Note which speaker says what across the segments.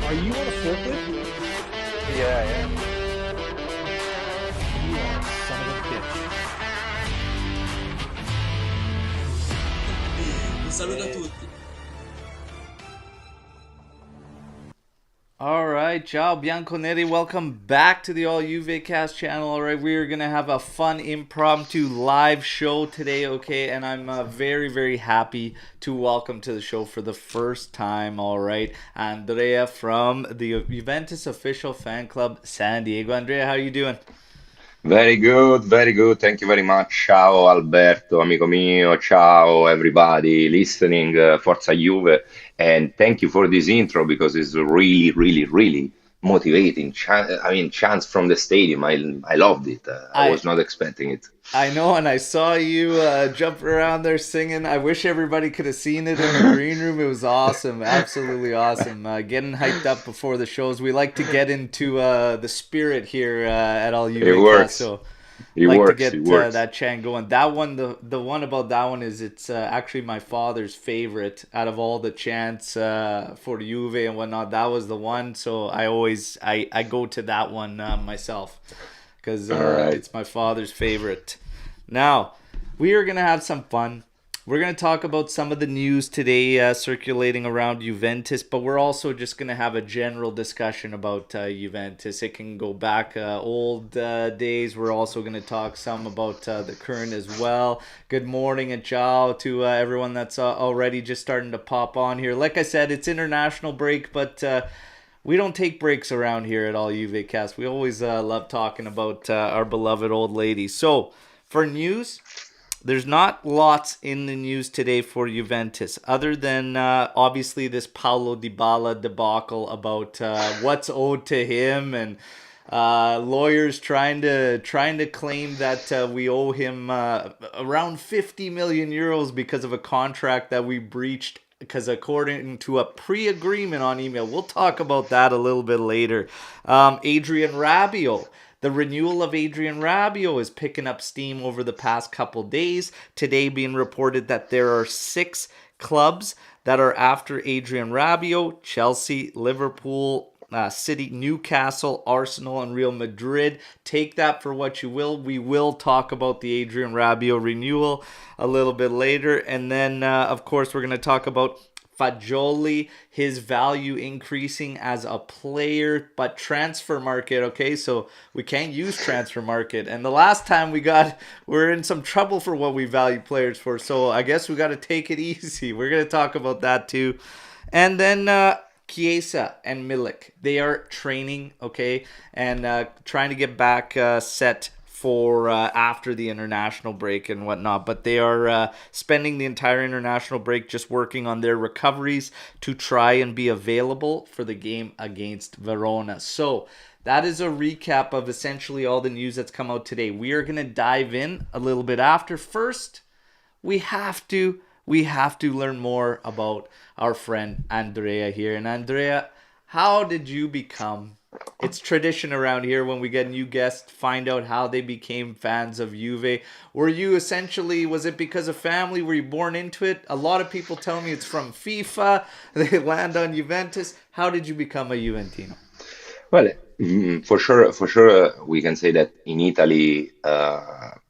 Speaker 1: Are you on a forklift?
Speaker 2: Yeah, yeah.
Speaker 1: You are a son of a bitch.
Speaker 3: Un saluto a
Speaker 2: Eh,
Speaker 3: tutti.
Speaker 4: All right, ciao Bianconeri. Welcome back to the All Juve Cast channel. All right, we are gonna have a fun impromptu live show today. Okay, and I'm very happy to welcome to the show for the first time. All right, Andrea from the Juventus official fan club San Diego. Andrea, how you doing?
Speaker 2: Very good, very good. Thank you very much. Ciao Alberto, amico mio. Ciao everybody listening. Forza Juve. And thank you for this intro because it's really motivating. Chants from the stadium. I loved it. I
Speaker 4: I
Speaker 2: was not expecting it.
Speaker 4: I know, and I saw you jump around there singing. I wish everybody could have seen it in the green room. It was awesome, absolutely awesome. Getting hyped up before the shows. We like to get into the spirit here at All
Speaker 2: It
Speaker 4: UV Cast,
Speaker 2: works.
Speaker 4: so
Speaker 2: It
Speaker 4: like to
Speaker 2: works. It
Speaker 4: get
Speaker 2: works.
Speaker 4: that chant going. That one, the one about that one is it's actually my father's favorite out of all the chants for Juve and whatnot. That was the one, so I go to that one myself because
Speaker 2: All right.
Speaker 4: it's my father's favorite. Now, we are going to have some fun. We're going to talk about some of the news today circulating around Juventus, but we're also just going to have a general discussion about Juventus. It can go back old days. We're also going to talk some about the current as well. Good morning and ciao to everyone that's already just starting to pop on here. Like I said, it's international break, but we don't take breaks around here at All UV Cast. We always love talking about our beloved old lady. So, for news, there's not lots in the news today for Juventus, other than obviously this Paulo Dybala debacle about what's owed to him and lawyers trying to claim that we owe him around 50 million euros because of a contract that we breached. Because according to a pre-agreement on email, we'll talk about that a little bit later. Adrian Rabiot. The renewal of Adrian Rabiot is picking up steam over the past couple days. Today being reported that there are 6 clubs that are after Adrian Rabiot: Chelsea, Liverpool, City, Newcastle, Arsenal, and Real Madrid. Take that for what you will. We will talk about the Adrian Rabiot renewal a little bit later. And then, of course, we're going to talk about Fagioli, his value increasing as a player, but transfer market, okay? So we can't use transfer market. And the last time we're in some trouble for what we value players for. So I guess we got to take it easy. We're going to talk about that too. And then Chiesa and Milik, they are training, okay, and trying to get back set for after the international break and whatnot. But they are spending the entire international break just working on their recoveries to try and be available for the game against Verona. So that is a recap of essentially all the news that's come out today. We are going to dive in a little bit after. First, we have to learn more about our friend Andrea here. And Andrea, how did you become? It's tradition around here when we get new guests, find out how they became fans of Juve. Were you essentially, was it because of family? Were you born into it? A lot of people tell me it's from FIFA. They land on Juventus. How did you become a Juventino?
Speaker 2: Well, for sure, we can say that in Italy,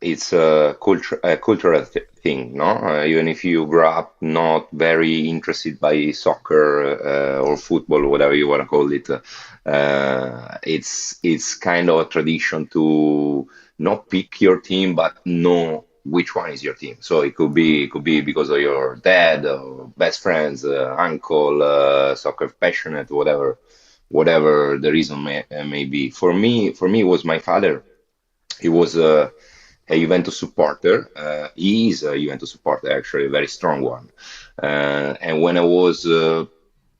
Speaker 2: it's a cultural th thing, no? Even if you grow up not very interested by soccer or football, whatever you want to call it, it's kind of a tradition to not pick your team, but know which one is your team. So it could be because of your dad or best friends, uncle, soccer passionate, whatever the reason may be. For me, it was my father. He was a Juventus supporter. He is a Juventus supporter, actually, a very strong one. And when I was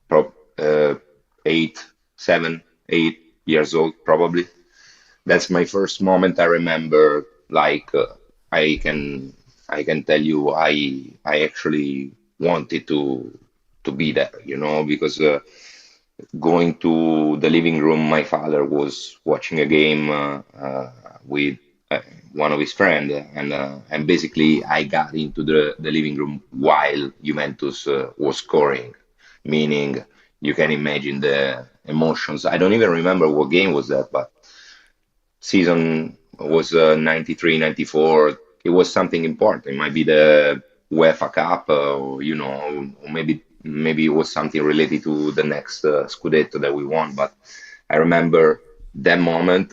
Speaker 2: prob 8, 7, 8 years old, probably, that's my first moment I remember. Like I can tell you, I actually wanted to be there, because. Going to the living room, my father was watching a game with one of his friends, and basically I got into the living room while Juventus was scoring, meaning you can imagine the emotions. I don't even remember what game was that, but season was 93, 94. It was something important. It might be the UEFA Cup, or or maybe it was something related to the next Scudetto that we won. But I remember that moment,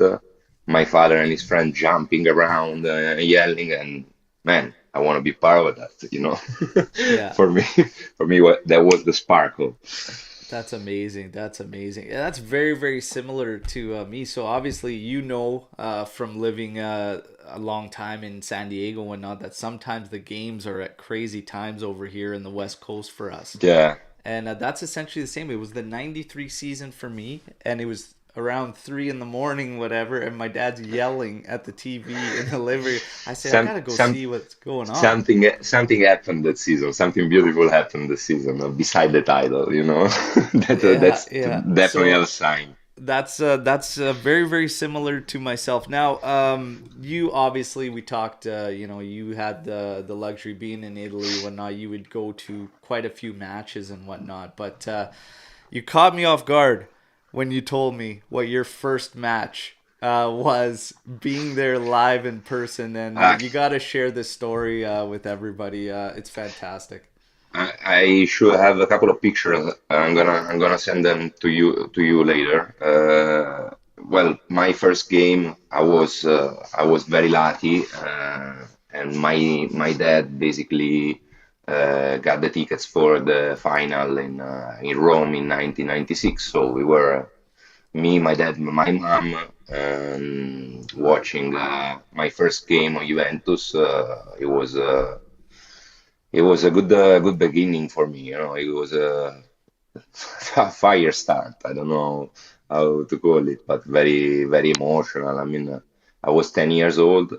Speaker 2: my father and his friend jumping around, yelling, and man, I want to be part of that.
Speaker 4: Yeah.
Speaker 2: For me, that was the sparkle.
Speaker 4: That's amazing. That's amazing. Yeah, that's very, very similar to me. So obviously, from living a long time in San Diego and whatnot, that sometimes the games are at crazy times over here in the West Coast for us.
Speaker 2: Yeah.
Speaker 4: And that's essentially the same. It was the 93 season for me, and it was around 3 in the morning, whatever, and my dad's yelling at the TV in the living room. I said, I
Speaker 2: Some
Speaker 4: gotta go
Speaker 2: some
Speaker 4: see what's going on.
Speaker 2: something happened that season. Something beautiful happened this season, beside the title.
Speaker 4: Yeah,
Speaker 2: That's
Speaker 4: yeah.
Speaker 2: definitely a
Speaker 4: So
Speaker 2: sign.
Speaker 4: that's very very similar to myself. Now, you obviously we talked. You had the luxury being in Italy, whatnot. You would go to quite a few matches and whatnot, but you caught me off guard when you told me what your first match was, being there live in person, and
Speaker 2: Uh,
Speaker 4: you got to share this story with everybody. It's fantastic.
Speaker 2: I should have a couple of pictures. I'm gonna send them to you later. Well, my first game, I was very lucky, and my dad basically got the tickets for the final in Rome in 1996. So we were me, my dad, my mom, watching my first game on Juventus. It was a good beginning for me. It was a fire start. I don't know how to call it, but very, very emotional. I mean, I was 10 years old.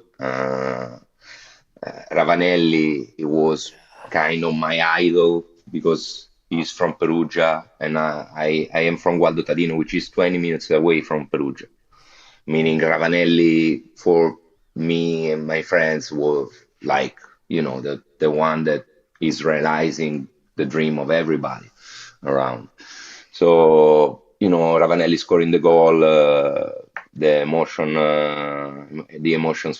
Speaker 2: Ravanelli, he was kind of my idol because he's from Perugia, and I am from Gualdo Tadino, which is 20 minutes away from Perugia. Meaning Ravanelli for me and my friends was like, the one that is realizing the dream of everybody around. So, Ravanelli scoring the goal, the emotions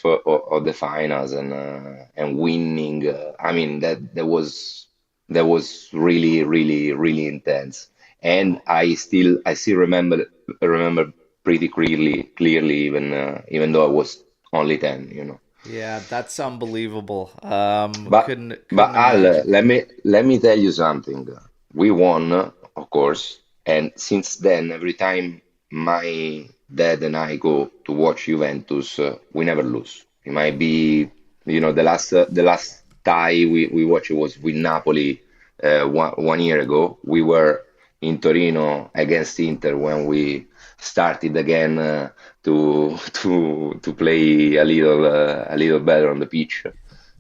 Speaker 2: of the finals, and winning. I mean, that was really, really, really intense. And I still remember pretty clearly, even though I was only 10.
Speaker 4: Yeah, that's unbelievable.
Speaker 2: But
Speaker 4: Couldn't
Speaker 2: Al,
Speaker 4: imagine.
Speaker 2: let me tell you something. We won, of course, and since then, every time my dad and I go to watch Juventus, we never lose. It might be, the last tie we watched was with Napoli, one year ago. We were in Torino against Inter when we started again, to play a little better on the pitch.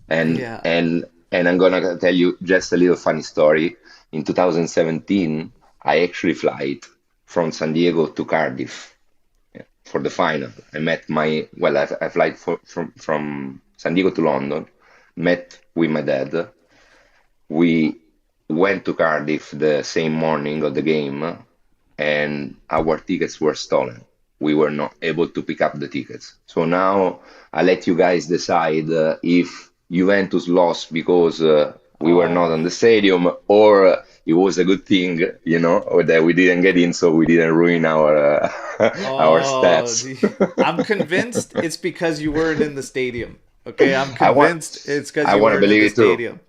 Speaker 2: And
Speaker 4: Yeah.
Speaker 2: and and I'm gonna tell you just a little funny story. In 2017, I actually flight from San Diego to Cardiff, yeah, for the final. I flight from San Diego to London, met with my dad. We went to Cardiff the same morning of the game, and our tickets were stolen. We were not able to pick up the tickets. So now I let you guys decide, if Juventus lost because we were not
Speaker 4: Oh.
Speaker 2: on the stadium, or it was a good thing, or that we didn't get in, so we didn't ruin our our
Speaker 4: Oh,
Speaker 2: steps.
Speaker 4: I'm convinced it's because you weren't in the stadium. Okay, I'm
Speaker 2: I want,
Speaker 4: convinced it's because
Speaker 2: I
Speaker 4: you
Speaker 2: want to
Speaker 4: weren't in
Speaker 2: believe
Speaker 4: the
Speaker 2: it too.
Speaker 4: stadium.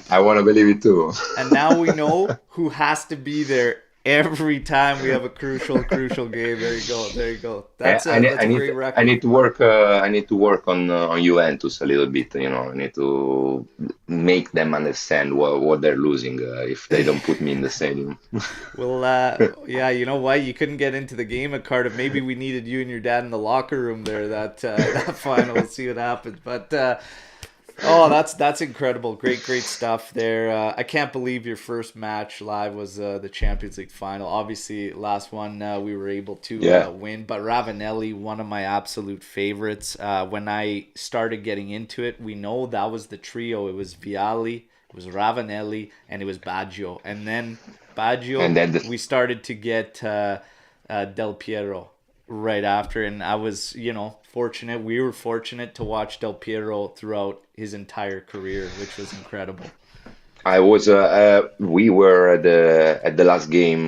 Speaker 2: I want to believe it too.
Speaker 4: And now we know who has to be there every time we have a crucial game. There you go. There you go.
Speaker 2: I,
Speaker 4: That's
Speaker 2: I
Speaker 4: a
Speaker 2: need,
Speaker 4: that's
Speaker 2: I
Speaker 4: a
Speaker 2: need,
Speaker 4: great
Speaker 2: I
Speaker 4: record.
Speaker 2: need to work. I need to work on Juventus a little bit. I need to make them understand what they're losing, if they don't put me in the stadium.
Speaker 4: Well, yeah, you know why you couldn't get into the game at Cardiff? Maybe we needed you and your dad in the locker room there. That that final. We'll see what happens. But Oh, that's incredible. Great stuff there. I can't believe your first match live was the Champions League final. Obviously, last one we were able to
Speaker 2: Yeah,
Speaker 4: win, but Ravanelli, one of my absolute favorites. When I started getting into it, we know that was the trio. It was Vialli, it was Ravanelli, and it was Baggio. And then Baggio,
Speaker 2: and then
Speaker 4: we started to get Del Piero right after, and I was, fortunate. We were fortunate to watch Del Piero throughout his entire career, which was incredible.
Speaker 2: we were at the last game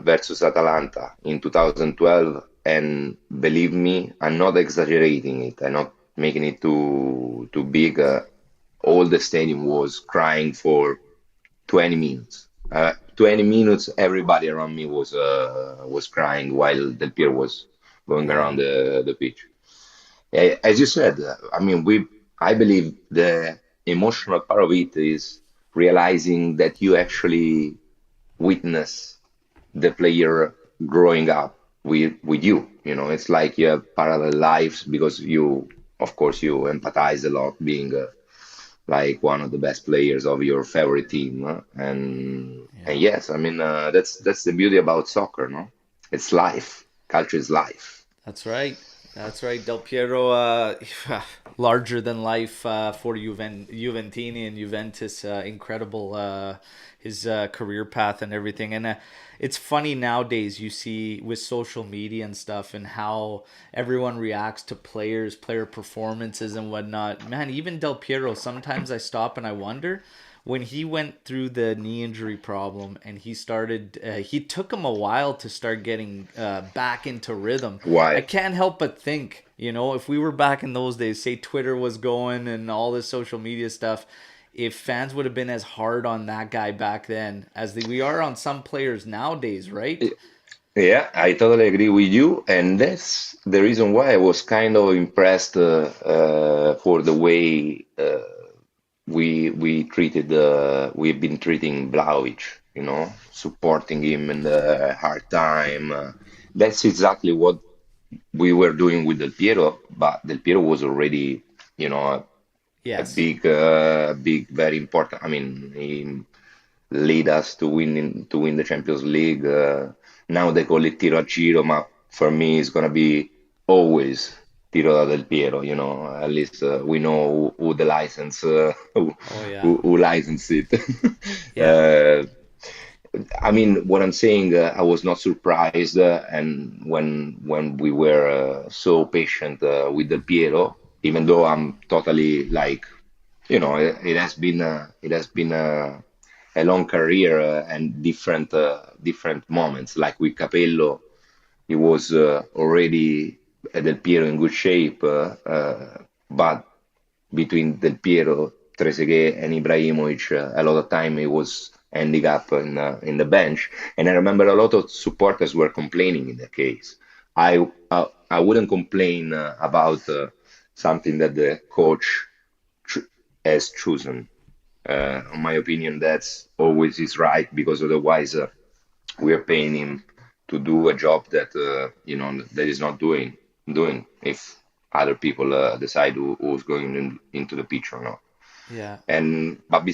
Speaker 2: versus Atalanta in 2012, and believe me, I'm not exaggerating it. I'm not making it too big. All the stadium was crying for 20 minutes. 20 minutes, everybody around me was crying while Del Piero was going
Speaker 4: Yeah.
Speaker 2: around the pitch. As you said, I mean, I believe the emotional part of it is realizing that you actually witness the player growing up with you. You know, it's like you have parallel lives because of course, you empathize a lot being like one of the best players of your favorite team. And
Speaker 4: Yeah.
Speaker 2: yes, I mean, that's the beauty about soccer, no? It's life. Culture is life.
Speaker 4: That's right. That's right. Del Piero, larger than life for Juventini and Juventus. Incredible, his career path and everything. And it's funny nowadays, you see with social media and stuff, and how everyone reacts to players, player performances, and whatnot. Man, even Del Piero, sometimes I stop and I wonder when he went through the knee injury problem, and he took him a while to start getting back into rhythm. I
Speaker 2: Why?
Speaker 4: can't help but think, if we were back in those days, say Twitter was going and all this social media stuff, if fans would have been as hard on that guy back then as we are on some players nowadays, right?
Speaker 2: Yeah, I totally agree with you, and that's the reason why I was kind of impressed for the way we've been treating Vlahovic, supporting him in the hard time. That's exactly what we were doing with Del Piero, but Del Piero was already, you know, a
Speaker 4: Yes.
Speaker 2: big, very important. I mean, he lead us to win the Champions League. Now they call it Tiro a Giro, but for me it's gonna be always Tiro da del Piero. You know, at least we know who the license
Speaker 4: Oh yeah.
Speaker 2: who licensed it.
Speaker 4: Yeah.
Speaker 2: uh, I mean, what I'm saying, I was not surprised, and when we were so patient with Del Piero, even though I'm totally like, it has been a long career and different moments. Like with Capello, he was already Del Piero in good shape, but between Del Piero, Trezeguet, and Ibrahimovic, a lot of time he was ending up in the bench. And I remember a lot of supporters were complaining in that case. I wouldn't complain about something that the coach tr- has chosen. In my opinion, that's always is right because otherwise we are paying him to do a job that that is not doing if other people decide who's going into the pitch or not.
Speaker 4: Yeah.
Speaker 2: And but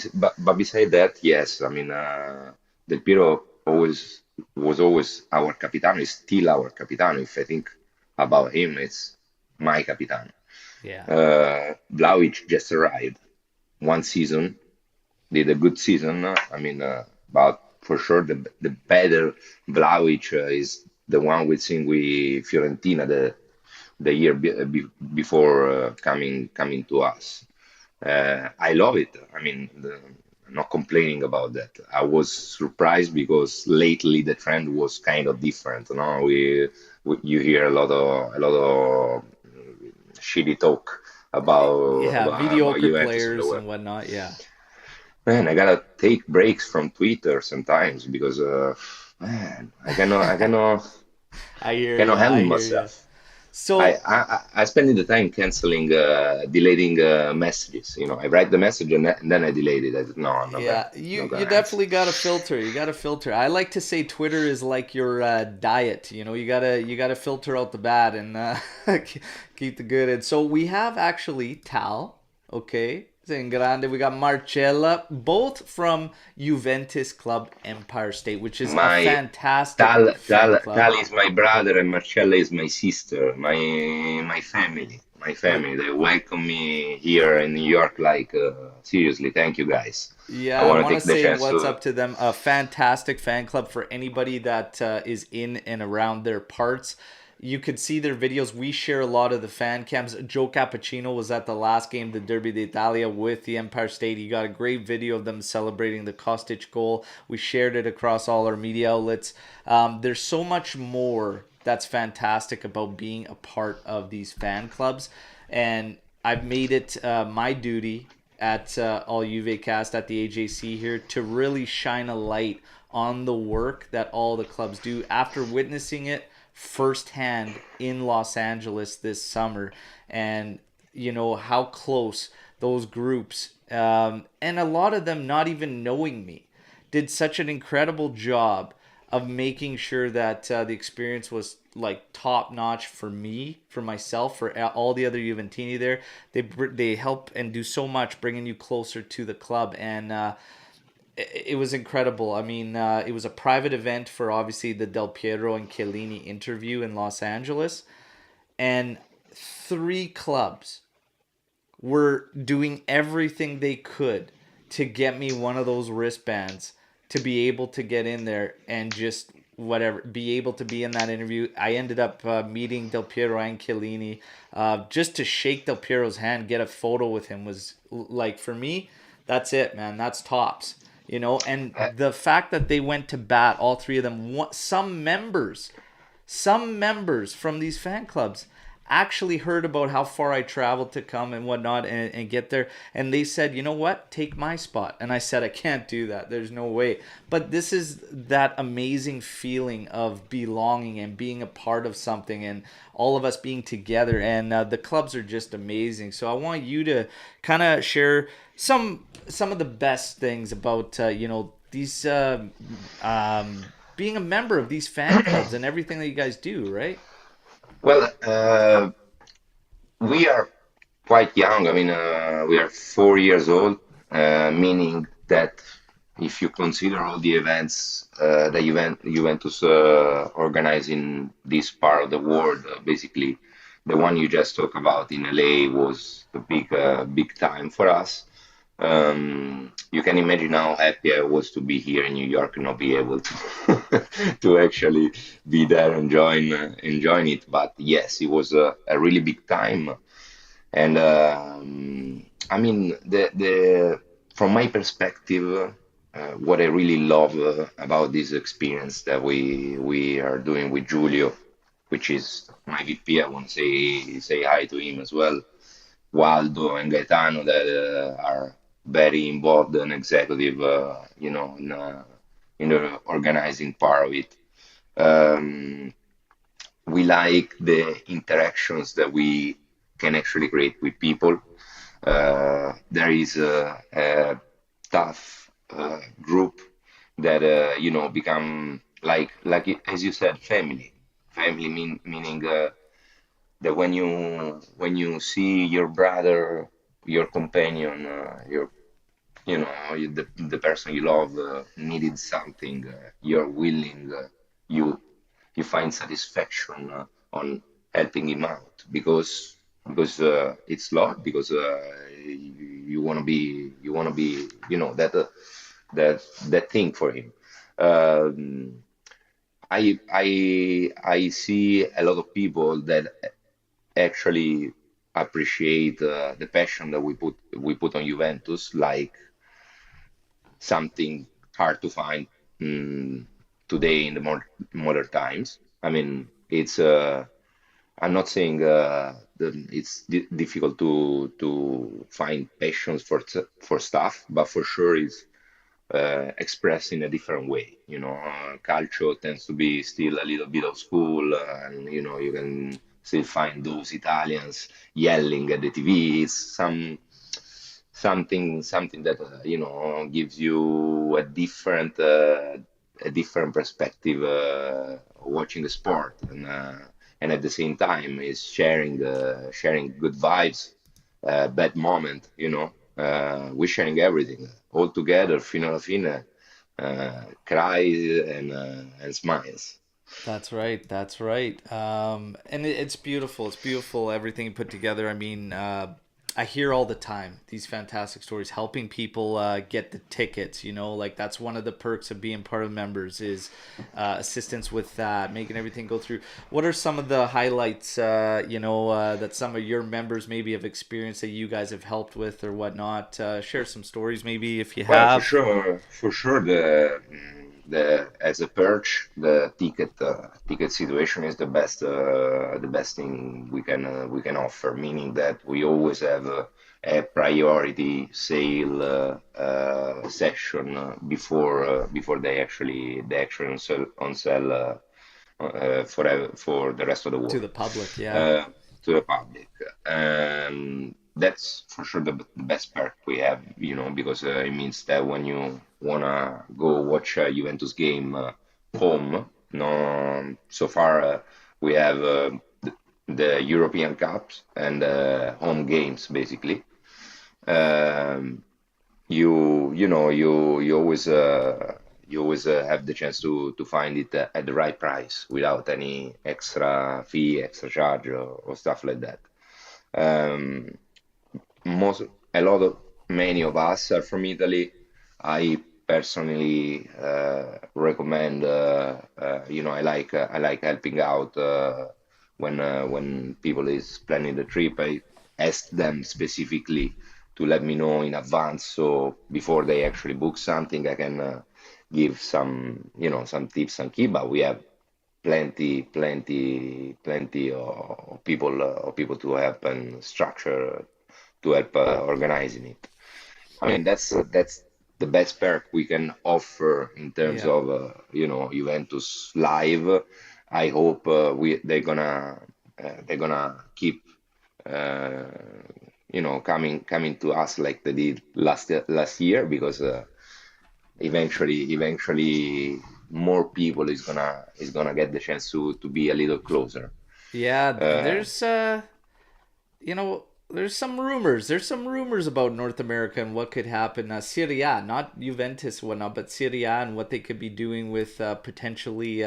Speaker 2: beside that, yes, I mean Del Piero always was always our capitano, is still our capitano. If I think about him, it's my capitano.
Speaker 4: Yeah.
Speaker 2: Vlahovic just arrived one season, did a good season. I mean, but for sure the better Vlahovic is the one we seen with Fiorentina the year before coming to us. I love it. I mean, I'm not complaining about that. I was surprised because lately the trend was kind of different. No, you hear a lot of shitty talk
Speaker 4: Yeah.
Speaker 2: about
Speaker 4: Mediocre
Speaker 2: Juventus on the
Speaker 4: players
Speaker 2: web.
Speaker 4: and whatnot. Yeah.
Speaker 2: Man, I gotta take breaks from Twitter sometimes because man,
Speaker 4: I hear
Speaker 2: cannot
Speaker 4: you. I
Speaker 2: handle
Speaker 4: hear you.
Speaker 2: myself.
Speaker 4: So
Speaker 2: I spend the time canceling, deleting messages. You know, I write the message and then I delete it. No, I'm
Speaker 4: yeah, you
Speaker 2: not
Speaker 4: you
Speaker 2: gonna answer.
Speaker 4: definitely got to filter. You got to filter. I like to say Twitter is like your diet. You gotta filter out the bad and keep the good. And so we have actually Tal. Okay. In grande, we got Marcella, both from Juventus Club Empire State, which is a
Speaker 2: My
Speaker 4: fantastic fan
Speaker 2: Tal
Speaker 4: club.
Speaker 2: is my brother and Marcella is my sister, my family, my
Speaker 4: The,
Speaker 2: family. They welcome me here in New York. Like seriously, thank you guys. I
Speaker 4: yeah, I
Speaker 2: want to
Speaker 4: want to
Speaker 2: take the
Speaker 4: say
Speaker 2: chance
Speaker 4: what's
Speaker 2: to.
Speaker 4: up to them. A fantastic fan club for anybody that is in and around their parts. You could see their videos. We share a lot of the fan cams. Joe Cappuccino was at the last game, the Derby d'Italia, with the Empire State. He got a great video of them celebrating the Kostic goal. We shared it across all our media outlets. There's so much more that's fantastic about being a part of these fan clubs. And I've made it my duty at All Juve Cast at the AJC here to really shine a light on the work that all the clubs do after witnessing it firsthand in Los Angeles this summer, and how close those groups, and a lot of them not even knowing me, did such an incredible job of making sure that the experience was like top notch for me, for myself, for all the other Juventini there. They help and do so much, bringing you closer to the club, and it was incredible. I mean, it was a private event for obviously the Del Piero and Chiellini interview in Los Angeles, and three clubs were doing everything they could to get me one of those wristbands to be able to get in there and just whatever, be able to be in that interview. I ended up meeting Del Piero and Chiellini. Just to shake Del Piero's hand, get a photo with him was like, for me, that's it, man. That's tops. And
Speaker 2: Uh,
Speaker 4: the fact that they went to bat, all three of them, some members from these fan clubs actually heard about how far I traveled to come and whatnot, and get there. And they said, you know what, take my spot. And I said, I can't do that. There's no way. But this is that amazing feeling of belonging and being a part of something, and all of us being together. And the clubs are just amazing. So I want you to kind of share some of the best things about, these being a member of these fan clubs and everything that you guys do, right?
Speaker 2: well, we are quite young. I mean, we are 4 years old, meaning that if you consider all the events that Juventus organize in this part of the world, basically the one you just talked about in LA was the big time for us. You can imagine how happy I was to be here in New York and not be able to to actually be there and enjoying it. But yes, it was a really big time, and I mean the from my perspective, what I really love about this experience that we are doing with Giulio, which is my VP. I want to say hi to him as well. Waldo and Gaetano that are very involved and executive, in the organizing part of it. Um, we like the interactions that we can actually create with people. There is a tough group that become as you said, family. Family meaning that when you see your brother, your companion, the person you love needed something, you're willing, you you find satisfaction on helping him out because it's love, because you want to be that thing for him. Um, I see a lot of people that actually appreciate the passion that we put on Juventus, like something hard to find mm, today in the modern times. I mean, it's I'm not saying it's difficult to find passions for stuff, but for sure it's expressed in a different way. Calcio tends to be still a little bit of school, and you can still find those Italians yelling at the TV. It's something that gives you a different perspective watching the sport, and at the same time is sharing good vibes bad moment, we're sharing everything all together, fino alla fine, cry and smiles.
Speaker 4: That's right. That's right. And it's beautiful. It's beautiful everything you put together. I mean, I hear all the time these fantastic stories, helping people get the tickets. Like that's one of the perks of being part of members is assistance with that, making everything go through. What are some of the highlights? That some of your members maybe have experienced that you guys have helped with or whatnot. Share some stories maybe if you
Speaker 2: Well,
Speaker 4: have.
Speaker 2: for sure, the as a perch, the ticket situation is the best thing we can offer. Meaning that we always have a priority sale session before they actually on sell for the rest of the
Speaker 4: To
Speaker 2: world
Speaker 4: the public, yeah.
Speaker 2: uh, to the public. That's for sure the best perk we have, because it means that when you wanna go watch a Juventus game home, no, so far we have the European Cups and home games basically. Um, you always have the chance to find it at the right price without any extra fee, extra charge, or stuff like that. Um, most a lot of Many of us are from Italy. I personally recommend. I like helping out when people is planning the trip. I ask them specifically to let me know in advance, so before they actually book something, I can give some tips and key. But we have plenty of people to help and structure to help organizing it. I mean, that's the best perk we can offer in terms
Speaker 4: Yeah.
Speaker 2: of Juventus live. I hope they're gonna keep uh, coming to us like they did last year, because eventually more people is gonna get the chance to be a little closer.
Speaker 4: Yeah,
Speaker 2: Uh,
Speaker 4: there's some rumors. There's some rumors about North America and what could happen. Serie A, not Juventus and whatnot, but Serie A and what they could be doing with potentially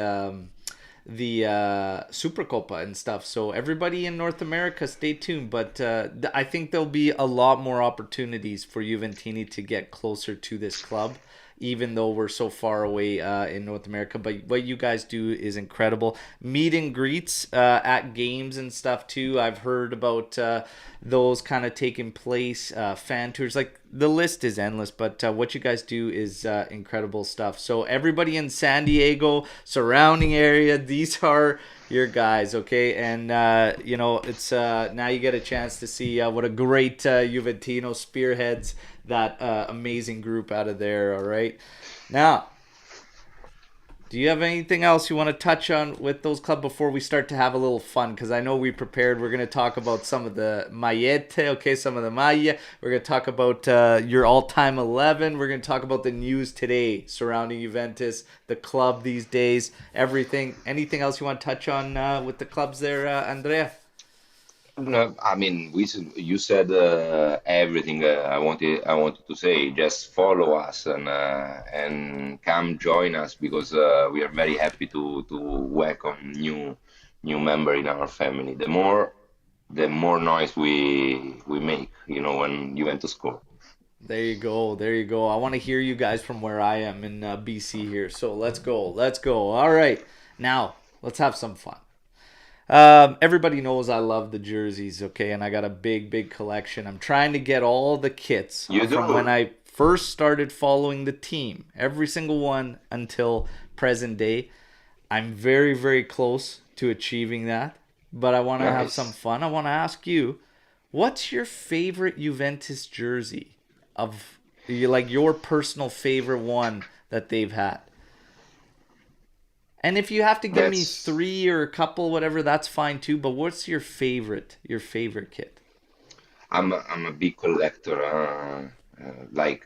Speaker 4: the Supercopa and stuff. So everybody in North America, stay tuned. But I think there'll be a lot more opportunities for Juventini to get closer to this club, even though we're so far away in North America. But what you guys do is incredible. Meet and greets at games and stuff too. I've heard about those kind of taking place. Fan tours, like the list is endless. But what you guys do is incredible stuff. So everybody in San Diego, surrounding area, these are your guys, okay? And it's now you get a chance to see what a great Juventino spearheads that amazing group out of there. All right, now, do you have anything else you want to touch on with those clubs before we start to have a little fun? Because I know we prepared. We're going to talk about some of the Mayette, okay, some of the Maya. We're going to talk about your all-time 11. We're going to talk about the news today surrounding Juventus, the club these days, everything. Anything else you want to touch on with the clubs there, Andrea?
Speaker 2: No, I mean, you said everything I wanted to say. Just follow us and come join us, because we are very happy to welcome new member in our family. The more noise we make, when Juventus score.
Speaker 4: There you go. There you go. I want to hear you guys from where I am in BC here. So let's go. Let's go. All right. Now, let's have some fun. Everybody knows I love the jerseys, okay? And I got a big, big collection. I'm trying to get all the kits
Speaker 2: You
Speaker 4: from when
Speaker 2: do?
Speaker 4: I first started following the team, every single one until present day. I'm very, very close to achieving that, but I want to have some
Speaker 2: Nice.
Speaker 4: fun. I want to ask you, what's your favorite Juventus jersey of like your personal favorite one that they've had? And if you have to give me
Speaker 2: That's
Speaker 4: three or a couple, whatever, that's fine too. But what's your favorite? Your favorite kit?
Speaker 2: I'm a big collector. Like,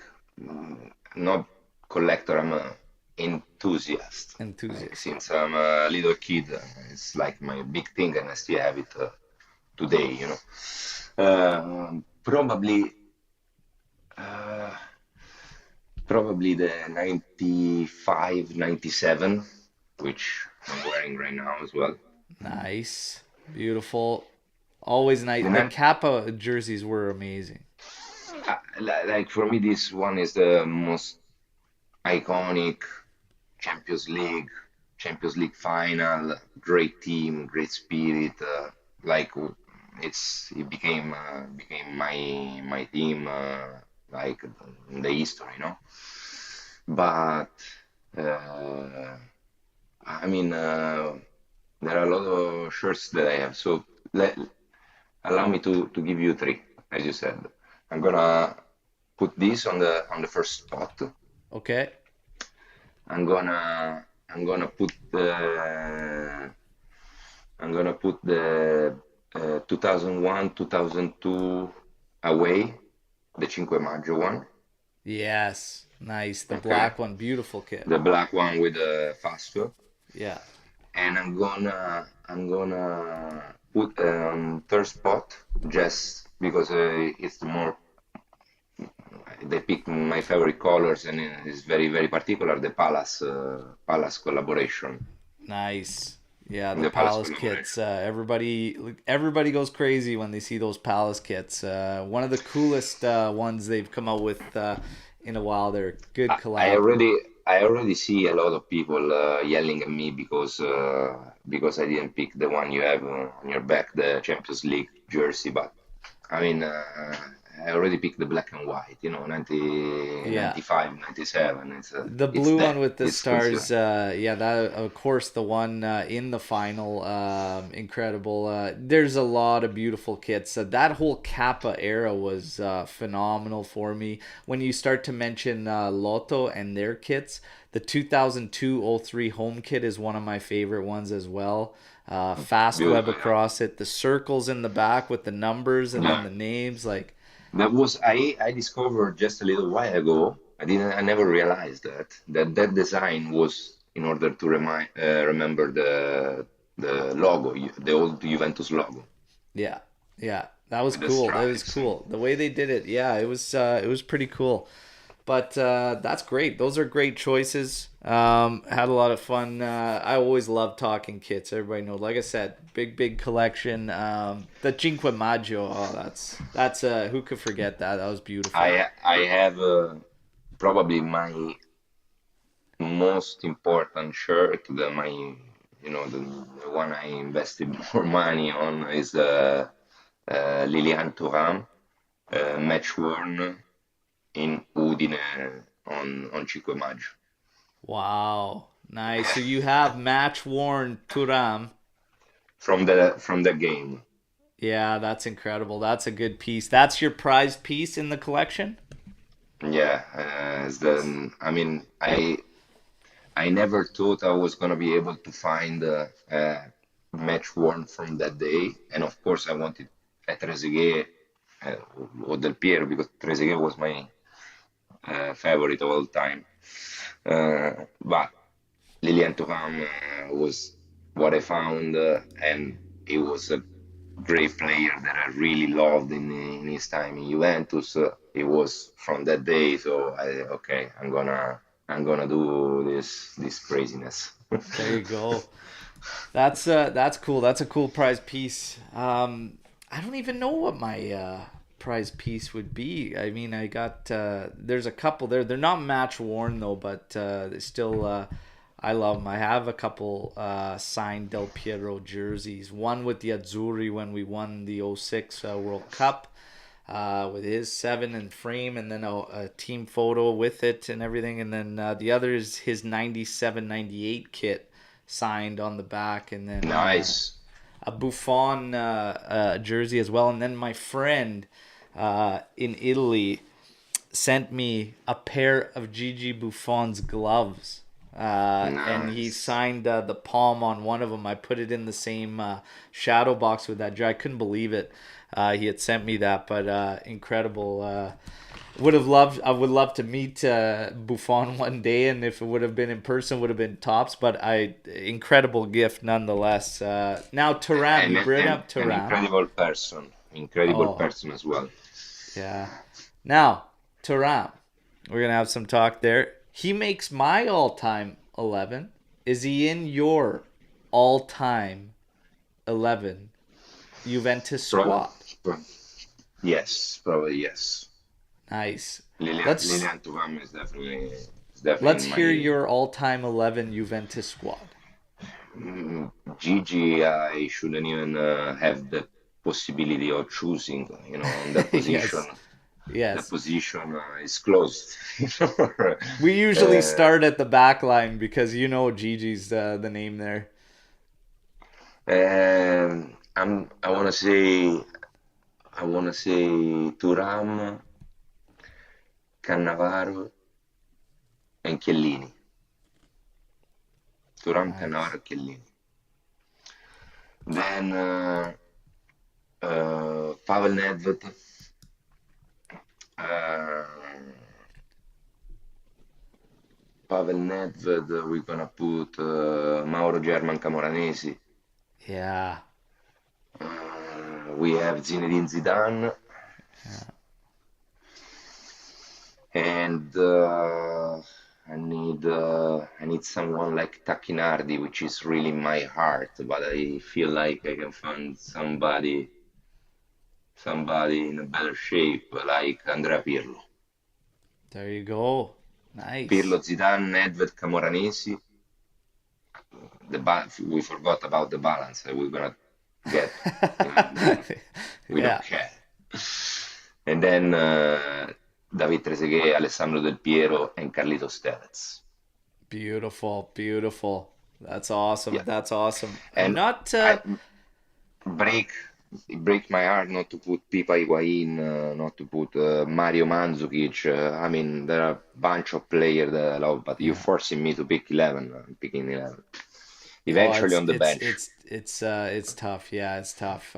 Speaker 2: not collector. I'm a enthusiast. Like,
Speaker 4: Enthusiast.
Speaker 2: since I'm a little kid, it's like my big thing, and I still have it today. Probably, uh, probably the 95, 97, which I'm wearing right now as well.
Speaker 4: Nice. Beautiful. Always nice.
Speaker 2: The
Speaker 4: The
Speaker 2: ni-
Speaker 4: Kappa jerseys were amazing.
Speaker 2: like for me, this one is the most iconic Champions League, Champions League final, great team, great spirit. Like it became my team like in the history, you know. But uh, I mean, there are a lot of shirts that I have. So allow me to give you three, as you said. I'm gonna put this on the first spot.
Speaker 4: Okay.
Speaker 2: I'm gonna put the 2001 2002 away, the Cinque Maggio one.
Speaker 4: Yes. Nice. The
Speaker 2: Okay,
Speaker 4: black one. Beautiful kit.
Speaker 2: the black one with the faster.
Speaker 4: Yeah.
Speaker 2: And I'm gonna put on third spot just because it's the more they pick my favorite colors and it's very very particular, the Palace collaboration.
Speaker 4: Nice. Yeah, the
Speaker 2: The Palace
Speaker 4: Palace kits.
Speaker 2: collaboration.
Speaker 4: Everybody goes crazy when they see those Palace kits. One of the coolest ones they've come out with in a while. They're good
Speaker 2: I, I
Speaker 4: collab.
Speaker 2: already I already see a lot of people yelling at me because I didn't pick the one you have on your back, the Champions League jersey. But I mean, I already picked the black and white. 90,
Speaker 4: Yeah.
Speaker 2: 95, 97.
Speaker 4: The
Speaker 2: It's
Speaker 4: blue one
Speaker 2: that.
Speaker 4: with the
Speaker 2: It's considered.
Speaker 4: stars, yeah, that of course the one in the final, incredible. There's a lot of beautiful kits. That whole Kappa era was phenomenal for me. When you start to mention Lotto and their kits, the 2002-03 home kit is one of my favorite ones as well. Fast web
Speaker 2: Beautiful. Yeah.
Speaker 4: across it, the circles in the back with the numbers and then
Speaker 2: Yeah.
Speaker 4: the names, like
Speaker 2: That was I discovered just a little while ago. I never realized that design was in order to remember the logo, the old Juventus logo
Speaker 4: yeah, yeah, that was
Speaker 2: with the
Speaker 4: cool. That was
Speaker 2: stripes.
Speaker 4: cool. The way they did it, yeah, it was pretty cool. But that's great. Those are great choices. Had a lot of fun. I always love talking kits. Everybody knows. Like I said, big collection. The Cinque Maggio. Oh, that's who could forget that? That was beautiful.
Speaker 2: I have probably my most important shirt, the one I invested more money on is Lilian Thuram, match worn in Udine on Cinque Maggio.
Speaker 4: Wow, nice. So you have match worn Turam.
Speaker 2: From the game.
Speaker 4: Yeah, that's incredible. That's a good piece. That's your prized piece in the collection.
Speaker 2: Yeah, I mean, I never thought I was gonna be able to find a match worn from that day, and of course I wanted a Trezeguet uh, or Del Piero because Trezeguet was my favorite of all time. But Lilian Thuram was what I found, and he was a great player that I really loved in his time in Juventus. He was from that day, so okay, I'm gonna do this craziness.
Speaker 4: There you go. That's cool. That's a cool prize piece. I don't even know what my prize piece would be. I mean, I got there's a couple there. They're not match worn though, but they still I love them. I have a couple signed Del Piero jerseys. One with the Azzurri when we won the '06 World Cup. With his 7 and frame, and then a team photo with it and everything, and then the other is his '97-'98 kit signed on the back, and then
Speaker 2: Nice.
Speaker 4: a Buffon jersey as well. And then my friend in Italy sent me a pair of Gigi Buffon's gloves. And he
Speaker 2: Nice.
Speaker 4: signed the palm on one of them. I put it in the same shadow box with that. I couldn't believe it. He had sent me that, but incredible. I would love to meet Buffon one day, and if it would have been in person, would have been tops. But incredible gift nonetheless. Now Turam,
Speaker 2: And
Speaker 4: you bring
Speaker 2: and
Speaker 4: up
Speaker 2: an
Speaker 4: Turam.
Speaker 2: incredible person
Speaker 4: Oh,
Speaker 2: as well.
Speaker 4: Yeah. Now, Turam. We're gonna have some talk there. He makes my all-time 11. Is he in your all-time 11 Juventus
Speaker 2: Pro-
Speaker 4: squad?
Speaker 2: pro- yes, probably yes.
Speaker 4: Nice. Let's
Speaker 2: Lilian Thuram is definitely
Speaker 4: let's
Speaker 2: in
Speaker 4: hear
Speaker 2: my
Speaker 4: your all-time 11 Juventus squad.
Speaker 2: Gigi. I shouldn't even have the possibility of choosing, on that position.
Speaker 4: Yes.
Speaker 2: That
Speaker 4: Yes.
Speaker 2: position is closed.
Speaker 4: We usually
Speaker 2: uh,
Speaker 4: start at the back line because you know Gigi's the name there.
Speaker 2: I wanna say Thuram, Cannavaro, and Chiellini. Thuram,
Speaker 4: Nice.
Speaker 2: Cannavaro, Chiellini. Then Pavel Nedved, uh, we're gonna put Mauro German Camoranesi.
Speaker 4: Yeah.
Speaker 2: We have Zinedine Zidane,
Speaker 4: Yeah.
Speaker 2: and I need someone like Tacchinardi, which is really my heart, but I feel like I can find somebody in a better shape like Andrea Pirlo.
Speaker 4: There you go. Nice.
Speaker 2: Pirlo, Zidane, Nedved, Camoranesi. We forgot about the balance that we're gonna get. We don't
Speaker 4: Yeah.
Speaker 2: care. And then David Trezeguet, Alessandro Del Piero, and Carlitos Tevez.
Speaker 4: Beautiful. Beautiful. That's awesome.
Speaker 2: Yeah,
Speaker 4: That's awesome.
Speaker 2: and
Speaker 4: Not
Speaker 2: I break it break my heart not to put Pipa Higuain, not to put Mario Mandzukic. I mean, there are a bunch of players that I love, but you're
Speaker 4: yeah.
Speaker 2: forcing me to pick 11. I'm picking 11.
Speaker 4: Oh,
Speaker 2: Eventually on the bench.
Speaker 4: it's tough. Yeah, it's tough.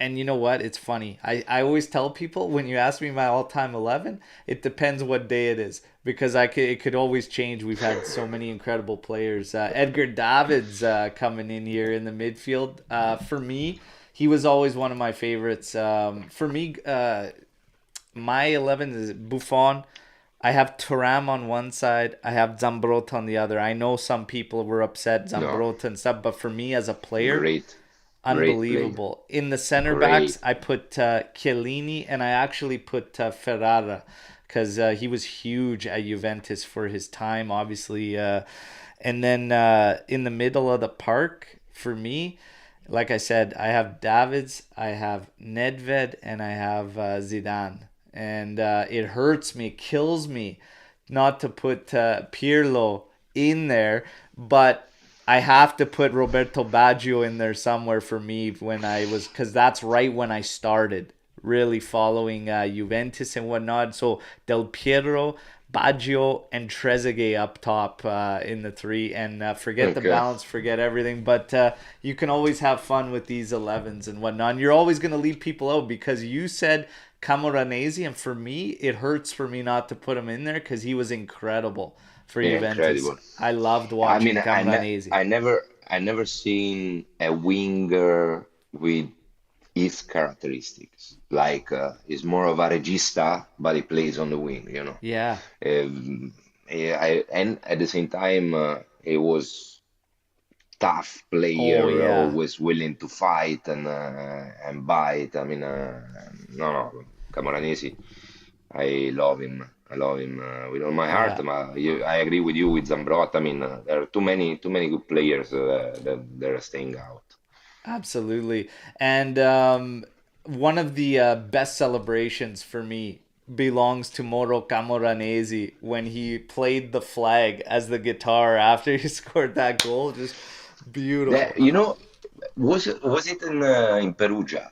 Speaker 4: And you know what? It's funny. I always tell people when you ask me my all-time 11, it depends what day it is because it could always change. We've had so many incredible players. Edgar Davids coming in here in the midfield. For me, he was always one of my favorites. For me, my 11 is Buffon. I have Turam on one side. I have Zambrotta on the other. I know some people were upset
Speaker 2: No,
Speaker 4: Zambrotta and stuff, but for me as a player,
Speaker 2: great, great player.
Speaker 4: unbelievable. In the center backs,
Speaker 2: Great.
Speaker 4: I put Chiellini and I actually put Ferrara because he was huge at Juventus for his time, obviously. And then in the middle of the park, for me, like I said, I have Davids, I have Nedved, and I have Zidane. And it hurts me, kills me not to put Pirlo in there, but I have to put Roberto Baggio in there somewhere for me when I was, because that's right when I started really following Juventus and whatnot. So Del Piero, Baggio, and Trezeguet up top in the three, and forget the
Speaker 2: Okay.
Speaker 4: balance, forget everything. But you can always have fun with these 11s and whatnot. And you're always going to leave people out because you said Camoranesi, and for me, it hurts for me not to put him in there because he was incredible for
Speaker 2: Yeah,
Speaker 4: Juventus.
Speaker 2: incredible.
Speaker 4: I loved
Speaker 2: I mean,
Speaker 4: watching Camoranesi.
Speaker 2: I never seen a winger with his characteristics. Like he's more of a regista, but he plays on the wing.
Speaker 4: Yeah.
Speaker 2: And at the same time, he was tough
Speaker 4: Oh
Speaker 2: player,
Speaker 4: yeah.
Speaker 2: always willing to fight and bite. I mean, no, no, Camoranesi. I love him. I love him with all my heart.
Speaker 4: Yeah.
Speaker 2: I agree with you with Zambrot. I mean, there are too many good players that are staying out.
Speaker 4: Absolutely. And one of the best celebrations for me belongs to Moro Camoranesi when he played the flag as the guitar after he scored that goal. Just
Speaker 2: That,
Speaker 4: beautiful.
Speaker 2: was it in Perugia?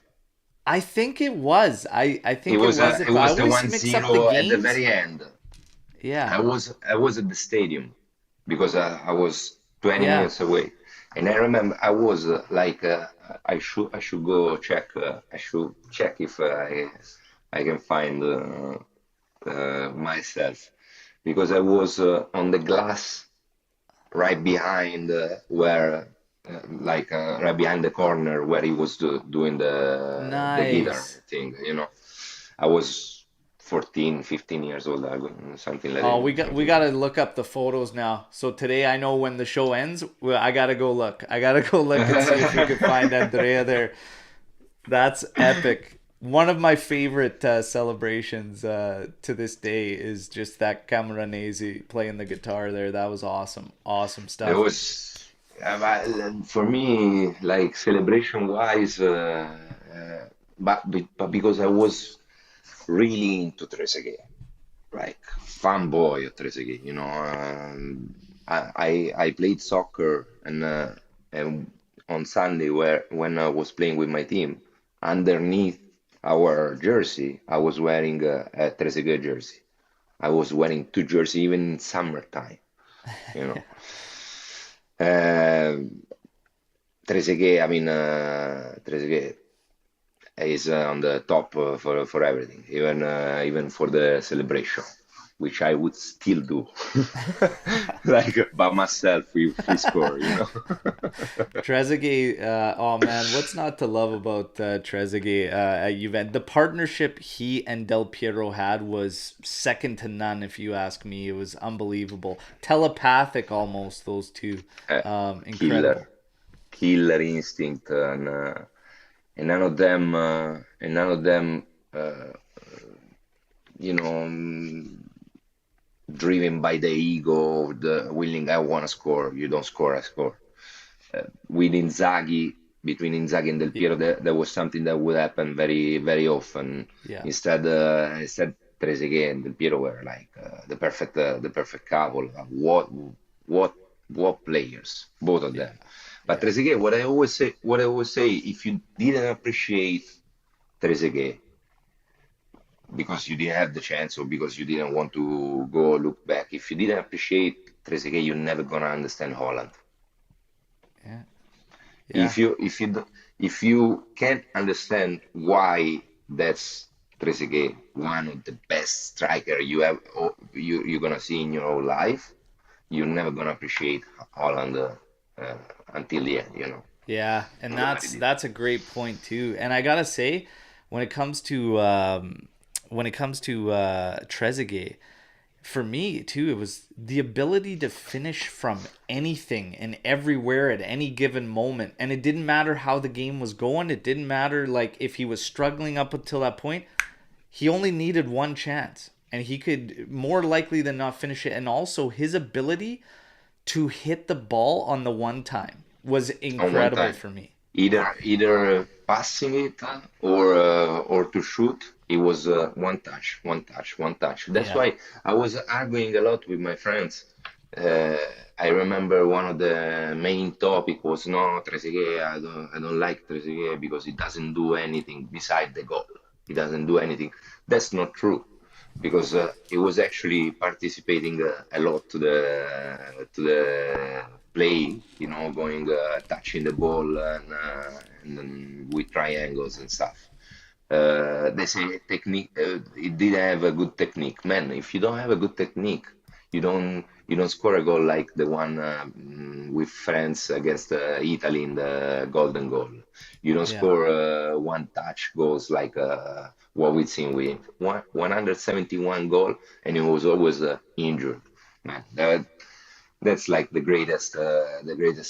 Speaker 4: I think it was. I
Speaker 2: It
Speaker 4: think it
Speaker 2: was
Speaker 4: was it,
Speaker 2: it
Speaker 4: but I
Speaker 2: was the
Speaker 4: always
Speaker 2: one
Speaker 4: mix up the
Speaker 2: zero at the
Speaker 4: games.
Speaker 2: very end. I
Speaker 4: Yeah.
Speaker 2: was I was at the stadium because I was 20
Speaker 4: Yeah.
Speaker 2: minutes away, and I remember I was I should go check. I should check if I can find myself because I was on the glass right behind where like right behind the corner where he was doing the guitar
Speaker 4: Nice.
Speaker 2: thing. I was 14, 15 years old, something like
Speaker 4: Oh,
Speaker 2: that.
Speaker 4: we
Speaker 2: Something like
Speaker 4: gotta look up the photos now. So today I know when the show ends. Well, I gotta go look. I gotta go look and see if we could find
Speaker 2: that.
Speaker 4: Andrea there. That's epic. One of my favorite celebrations to this day is just that Cameronese playing the guitar there. That was awesome. Awesome
Speaker 2: There
Speaker 4: stuff.
Speaker 2: was, for me, like celebration wise, but because I was really into Trezeguet, like fanboy of Trezeguet, you know. I played soccer and on Sunday where when I was playing with my team, underneath our jersey, I was wearing a Trezeguet jersey. I was wearing two jerseys even in summertime, you know. Um Trezeguet, Trezeguet is on the top for everything, even for the celebration, which I would still do, like by myself if he score, you know.
Speaker 4: Trezeguet, oh man, what's not to love about Trezeguet at Juventus? The partnership he and Del Piero had was second to none, if you ask me. It was unbelievable, telepathic almost. Those two,
Speaker 2: Uh,
Speaker 4: incredible.
Speaker 2: killer, killer instinct, and none of them, uh, you know. Driven by the ego, the willing, I want to score, you don't score, I score. With Inzaghi, between Inzaghi and Del
Speaker 4: Y-
Speaker 2: Piero, there was something that would happen very, very often.
Speaker 4: Yeah,
Speaker 2: Instead, Trezeguet and Del Piero were like the perfect couple. What, what players, both of
Speaker 4: yeah,
Speaker 2: them. But
Speaker 4: yeah,
Speaker 2: Trezeguet, what I always say, if you didn't appreciate Trezeguet, because you didn't have the chance or because you didn't want to go look back. If you didn't appreciate Trezeguet, you're never gonna understand Holland.
Speaker 4: yeah, yeah,
Speaker 2: If you can't understand why that's Trezeguet, one of the best striker you have or you're gonna see in your whole life, you're never gonna appreciate Holland until the end.
Speaker 4: yeah. And
Speaker 2: Nobody
Speaker 4: that's
Speaker 2: did.
Speaker 4: that's a great point too. And I gotta say, when it comes to Trezeguet, for me too, it was the ability to finish from anything and everywhere at any given moment. And it didn't matter how the game was going. It didn't matter like if he was struggling up until that point. He only needed one chance and he could more likely than not finish it. And also his ability to hit the ball on the one time was
Speaker 2: On one
Speaker 4: incredible
Speaker 2: time.
Speaker 4: for me.
Speaker 2: Either passing it or to shoot. It was one touch, one touch, one touch. That's
Speaker 4: Yeah.
Speaker 2: why I was arguing a lot with my friends. Uh, I remember one of the main topic was no Trezeguet. I don't like Trezeguet because he doesn't do anything beside the goal. He doesn't do anything. That's not true because he was actually participating a lot to the play, going touching the ball and then with triangles and stuff. They say technique. It did have a good technique, man. If you don't have a good technique, you don't score a goal like the one with France against Italy in the golden goal. You don't
Speaker 4: Yeah.
Speaker 2: score one touch goals like what we've seen with 171 goal, and he was always injured. Man, that's like the greatest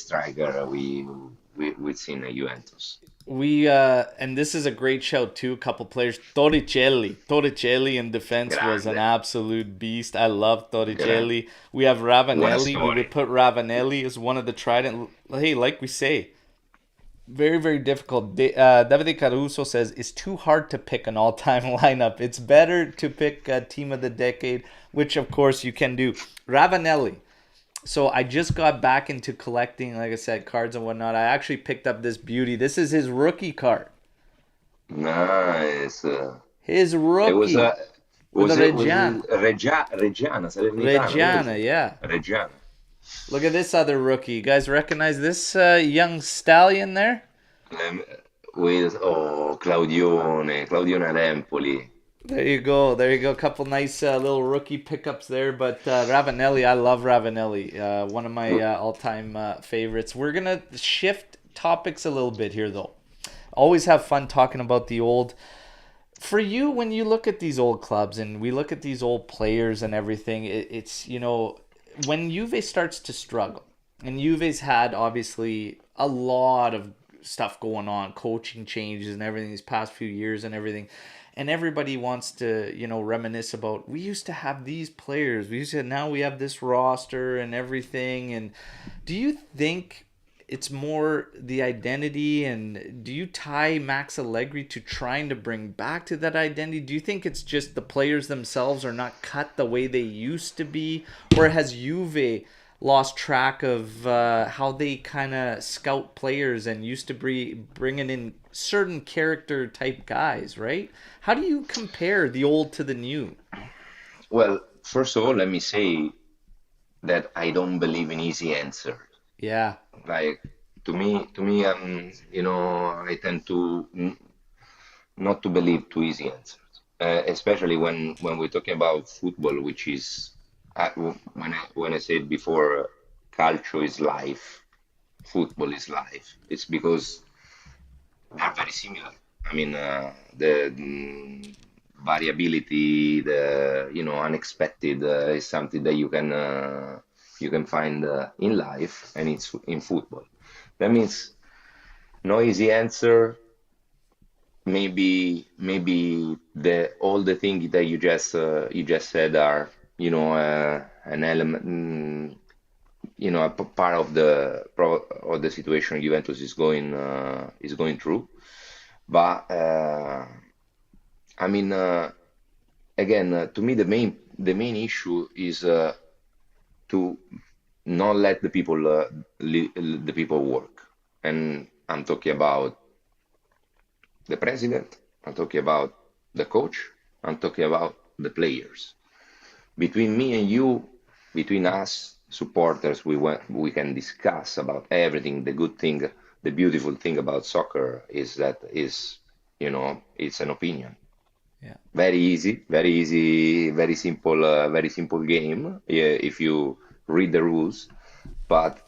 Speaker 2: striker we've seen at Juventus.
Speaker 4: We and this is a great shout too. A couple players, Torricelli in defense was an
Speaker 2: Grande,
Speaker 4: absolute beast. I love
Speaker 2: grande.
Speaker 4: Torricelli. We have
Speaker 2: What a
Speaker 4: Ravanelli. We would
Speaker 2: story.
Speaker 4: put Ravanelli as one of the trident. Hey, like we say, very very difficult. Davide Caruso says it's too hard to pick an all-time lineup. It's better to pick a team of the decade, which of course you can do. Ravanelli. So I just got back into collecting, like I said, cards and whatnot. I actually picked up this beauty. This is his rookie card.
Speaker 2: Nice.
Speaker 4: His
Speaker 2: It was
Speaker 4: rookie with a
Speaker 2: was it
Speaker 4: Reggiana.
Speaker 2: Reggiana, Salernitana? What is
Speaker 4: Reggiana,
Speaker 2: it?
Speaker 4: yeah.
Speaker 2: Reggiana.
Speaker 4: Look at this other rookie. You guys recognize this young stallion there?
Speaker 2: Um, with Claudione at Empoli.
Speaker 4: There you go. There you go. A couple nice little rookie pickups there. But Ravanelli, I love Ravanelli. One of my all-time favorites. We're going to shift topics a little bit here, though. Always have fun talking about the old. For you, when you look at these old clubs and we look at these old players and everything, it's, when Juve starts to struggle, and Juve's had obviously a lot of stuff going on, coaching changes and everything these past few years and everything. And everybody wants to, reminisce about we used to have these players. We used to now we have this roster and everything. And do you think it's more the identity, and do you tie Max Allegri to trying to bring back to that identity? Do you think it's just the players themselves are not cut the way they used to be, or has Juve lost track of how they kind of scout players and used to be bringing in certain character type guys, right? How do you compare the old to the new?
Speaker 2: Well, first of all, let me say that I don't believe in easy answers.
Speaker 4: Yeah,
Speaker 2: Like to me, I tend to not to believe too easy answers, especially when we're talking about football, which is when I said before, calcio is life, football is life. It's because they're very similar. I mean, the variability, the unexpected is something that you can find in life, and it's in football. That means no easy answer. Maybe the all the things that you just said are an element, a part of the situation Juventus is going through. But I mean, again, to me, the main issue is to not let the people work, and I'm talking about the president, I'm talking about the coach, I'm talking about the players. Between me and you, between us supporters, we can discuss about everything. The good thing, the beautiful thing about soccer is that it's an opinion.
Speaker 4: yeah,
Speaker 2: Very easy, very simple game, if you read the rules, but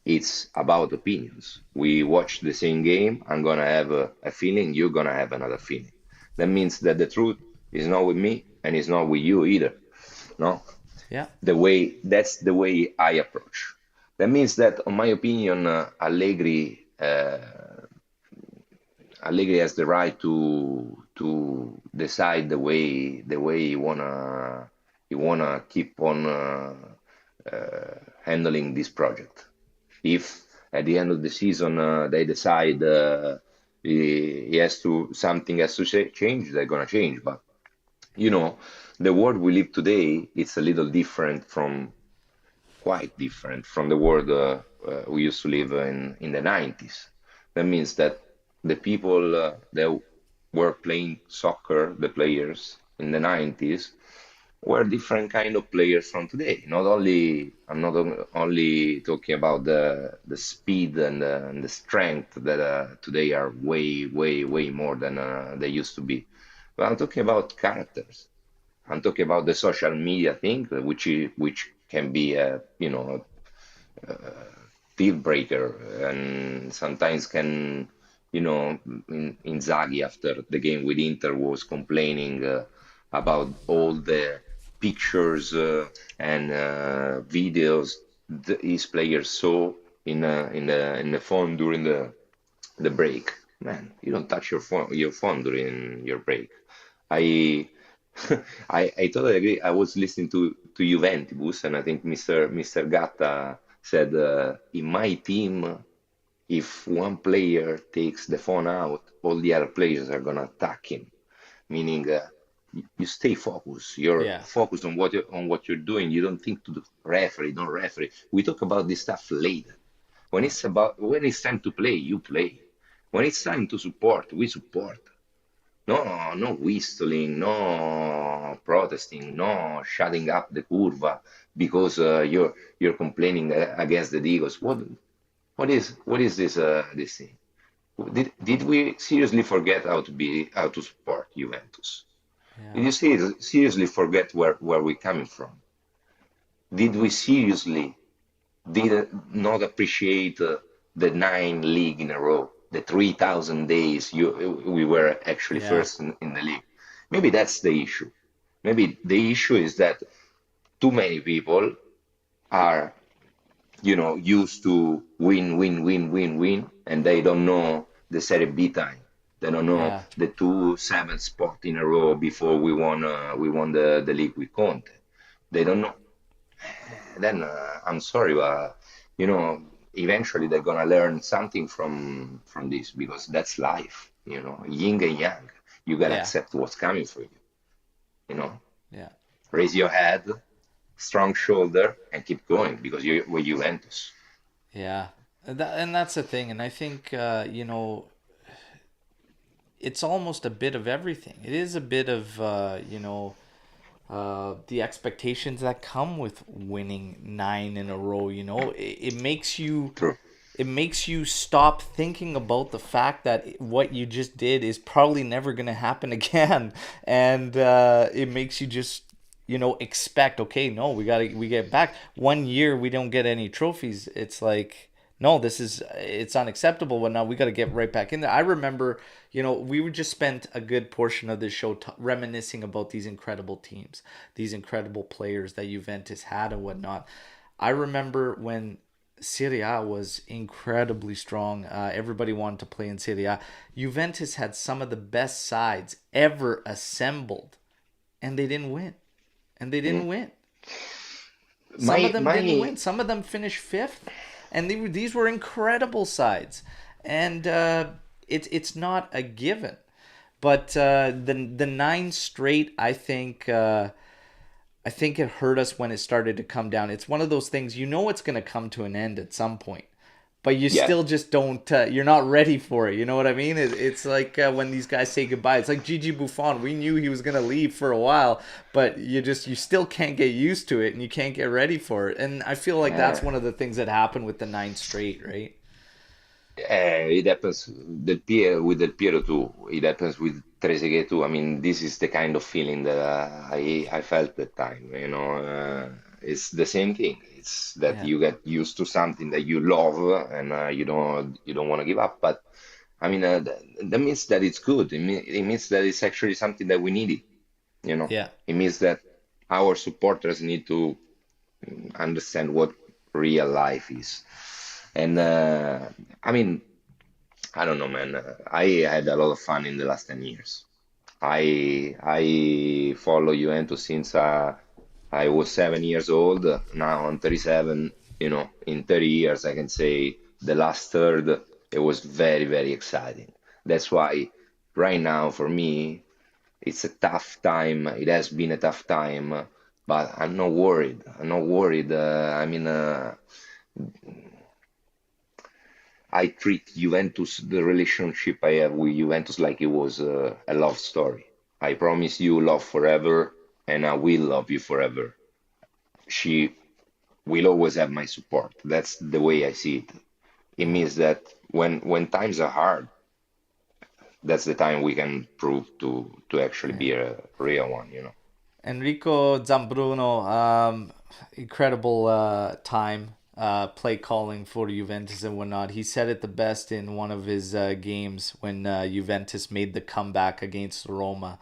Speaker 2: it's about opinions. We watch the same game. I'm gonna have a feeling. You're gonna have another feeling. That means that the truth is not with me and it's not with you either. No,
Speaker 4: yeah,
Speaker 2: that's the way I approach. That means that, in my opinion, Allegri has the right to decide the way he wanna keep on handling this project. If at the end of the season they decide something has to change, they're gonna change. But you know, the world we live today, it's a little different from quite different from the world we used to live in the 90s. That means that the people that were playing soccer, the players in the 90s, were different kind of players from today. I'm not only talking about the speed and the strength that today are way, way, way more than they used to be. But I'm talking about characters. I'm talking about the social media thing, which can be deal breaker, and sometimes can, Inzaghi after the game with Inter was complaining about all the pictures and videos his players saw in the phone during the break. Man, you don't touch your phone during your break. I I totally agree. I was listening to Juventus, and I think Mr. Gatta said, in my team, if one player takes the phone out, all the other players are gonna attack him. Meaning, you stay focused. You're
Speaker 4: yeah,
Speaker 2: focused on what you're doing. You don't think to the referee, don't referee. We talk about this stuff later. When it's time to play, you play. When it's time to support, we support. No, no whistling, no protesting, no shutting up the curva because you're complaining against the Digos. What is this thing? Did we seriously forget how to support Juventus?
Speaker 4: yeah,
Speaker 2: Did you seriously forget where we're coming from? Did we seriously did not appreciate the 9 league in a row the 3,000 days we were actually
Speaker 4: Yeah.
Speaker 2: first in the league. Maybe that's the issue. Maybe the issue is that too many people are, used to win, win, win, win, win, and they don't know the Serie B time. They don't know
Speaker 4: Yeah.
Speaker 2: the 2 7 spot in a row before we won the league with Conte. They don't know. Then I'm sorry, but you know, eventually they're gonna learn something from this because that's life. Yin and yang. You gotta
Speaker 4: Yeah.
Speaker 2: accept what's coming for you. You know,
Speaker 4: Yeah.
Speaker 2: raise your head, strong shoulder, and keep going because we're Juventus.
Speaker 4: Yeah. And that's the thing. And I think, it's almost a bit of everything. It is a bit of, the expectations that come with winning nine in a row.
Speaker 2: True.
Speaker 4: It makes you stop thinking about the fact that what you just did is probably never going to happen again, and it makes you just expect, okay, no, we get back 1 year we don't get any trophies. It's like, no, it's unacceptable. But now we got to get right back in there. I remember, we would just spend a good portion of this show reminiscing about these incredible teams, these incredible players that Juventus had and whatnot. I remember when Serie A was incredibly strong. Everybody wanted to play in Serie A. Juventus had some of the best sides ever assembled, and they didn't win. And they didn't
Speaker 2: Mm.
Speaker 4: win. Some of
Speaker 2: My
Speaker 4: them didn't
Speaker 2: my
Speaker 4: win. Some of them finished fifth, and these were incredible sides. And it's not a given. But the nine straight, I think it hurt us when it started to come down. It's one of those things, it's going to come to an end at some point, but you
Speaker 2: Yeah.
Speaker 4: still just don't, you're not ready for it. You know what I mean? It's like when these guys say goodbye. It's like Gigi Buffon. We knew he was going to leave for a while, but you still can't get used to it and you can't get ready for it. And I feel like that's
Speaker 2: Uh,
Speaker 4: one of the things that happened with the nine straight, right?
Speaker 2: it happens with Del Piero too. It happens with Trezeguet too. I mean, this is the kind of feeling that I felt that time. It's the same thing. It's that
Speaker 4: Yeah.
Speaker 2: you get used to something that you love and you don't want to give up. But I mean, that means that it's good. It means that it's actually something that we needed. You know,
Speaker 4: Yeah.
Speaker 2: it means that our supporters need to understand what real life is. And I mean, I don't know, man. I had a lot of fun in the last 10 years. I follow Juventus since I was 7 years old. Now I'm 37. In 30 years, I can say the last third, it was very, very exciting. That's why right now, for me, it's a tough time. It has been a tough time, but I'm not worried. I'm not worried. I mean, I treat Juventus, the relationship I have with Juventus, like it was a love story. I promise you love forever, and I will love you forever. She will always have my support. That's the way I see it. It
Speaker 4: Yeah.
Speaker 2: means that when times are hard, that's the time we can prove to actually
Speaker 4: Yeah.
Speaker 2: be a real one.
Speaker 4: Enrico Zambruno, incredible time play calling for Juventus and whatnot. He said it the best in one of his games when Juventus made the comeback against Roma.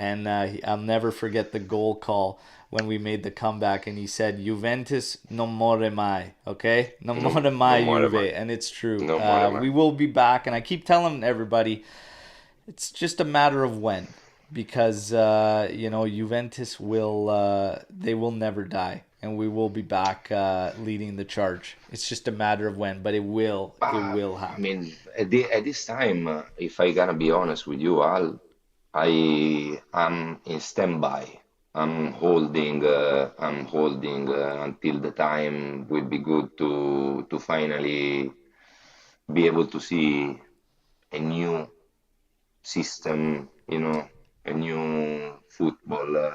Speaker 4: And I'll never forget the goal call when we made the comeback. And he said, Juventus non more mai, okay? Non
Speaker 2: No,
Speaker 4: more
Speaker 2: no
Speaker 4: mai
Speaker 2: more am I.
Speaker 4: Juve. And it's true.
Speaker 2: No more am I.
Speaker 4: We will be back. And I keep telling everybody, it's just a matter of when, because Juventus they will never die, and we will be back leading the charge. It's just a matter of when, but it will
Speaker 2: I
Speaker 4: happen.
Speaker 2: mean, at this time, if I gotta be honest with you, I am in standby. I'm holding until the time will be good to finally be able to see a new system, a new football,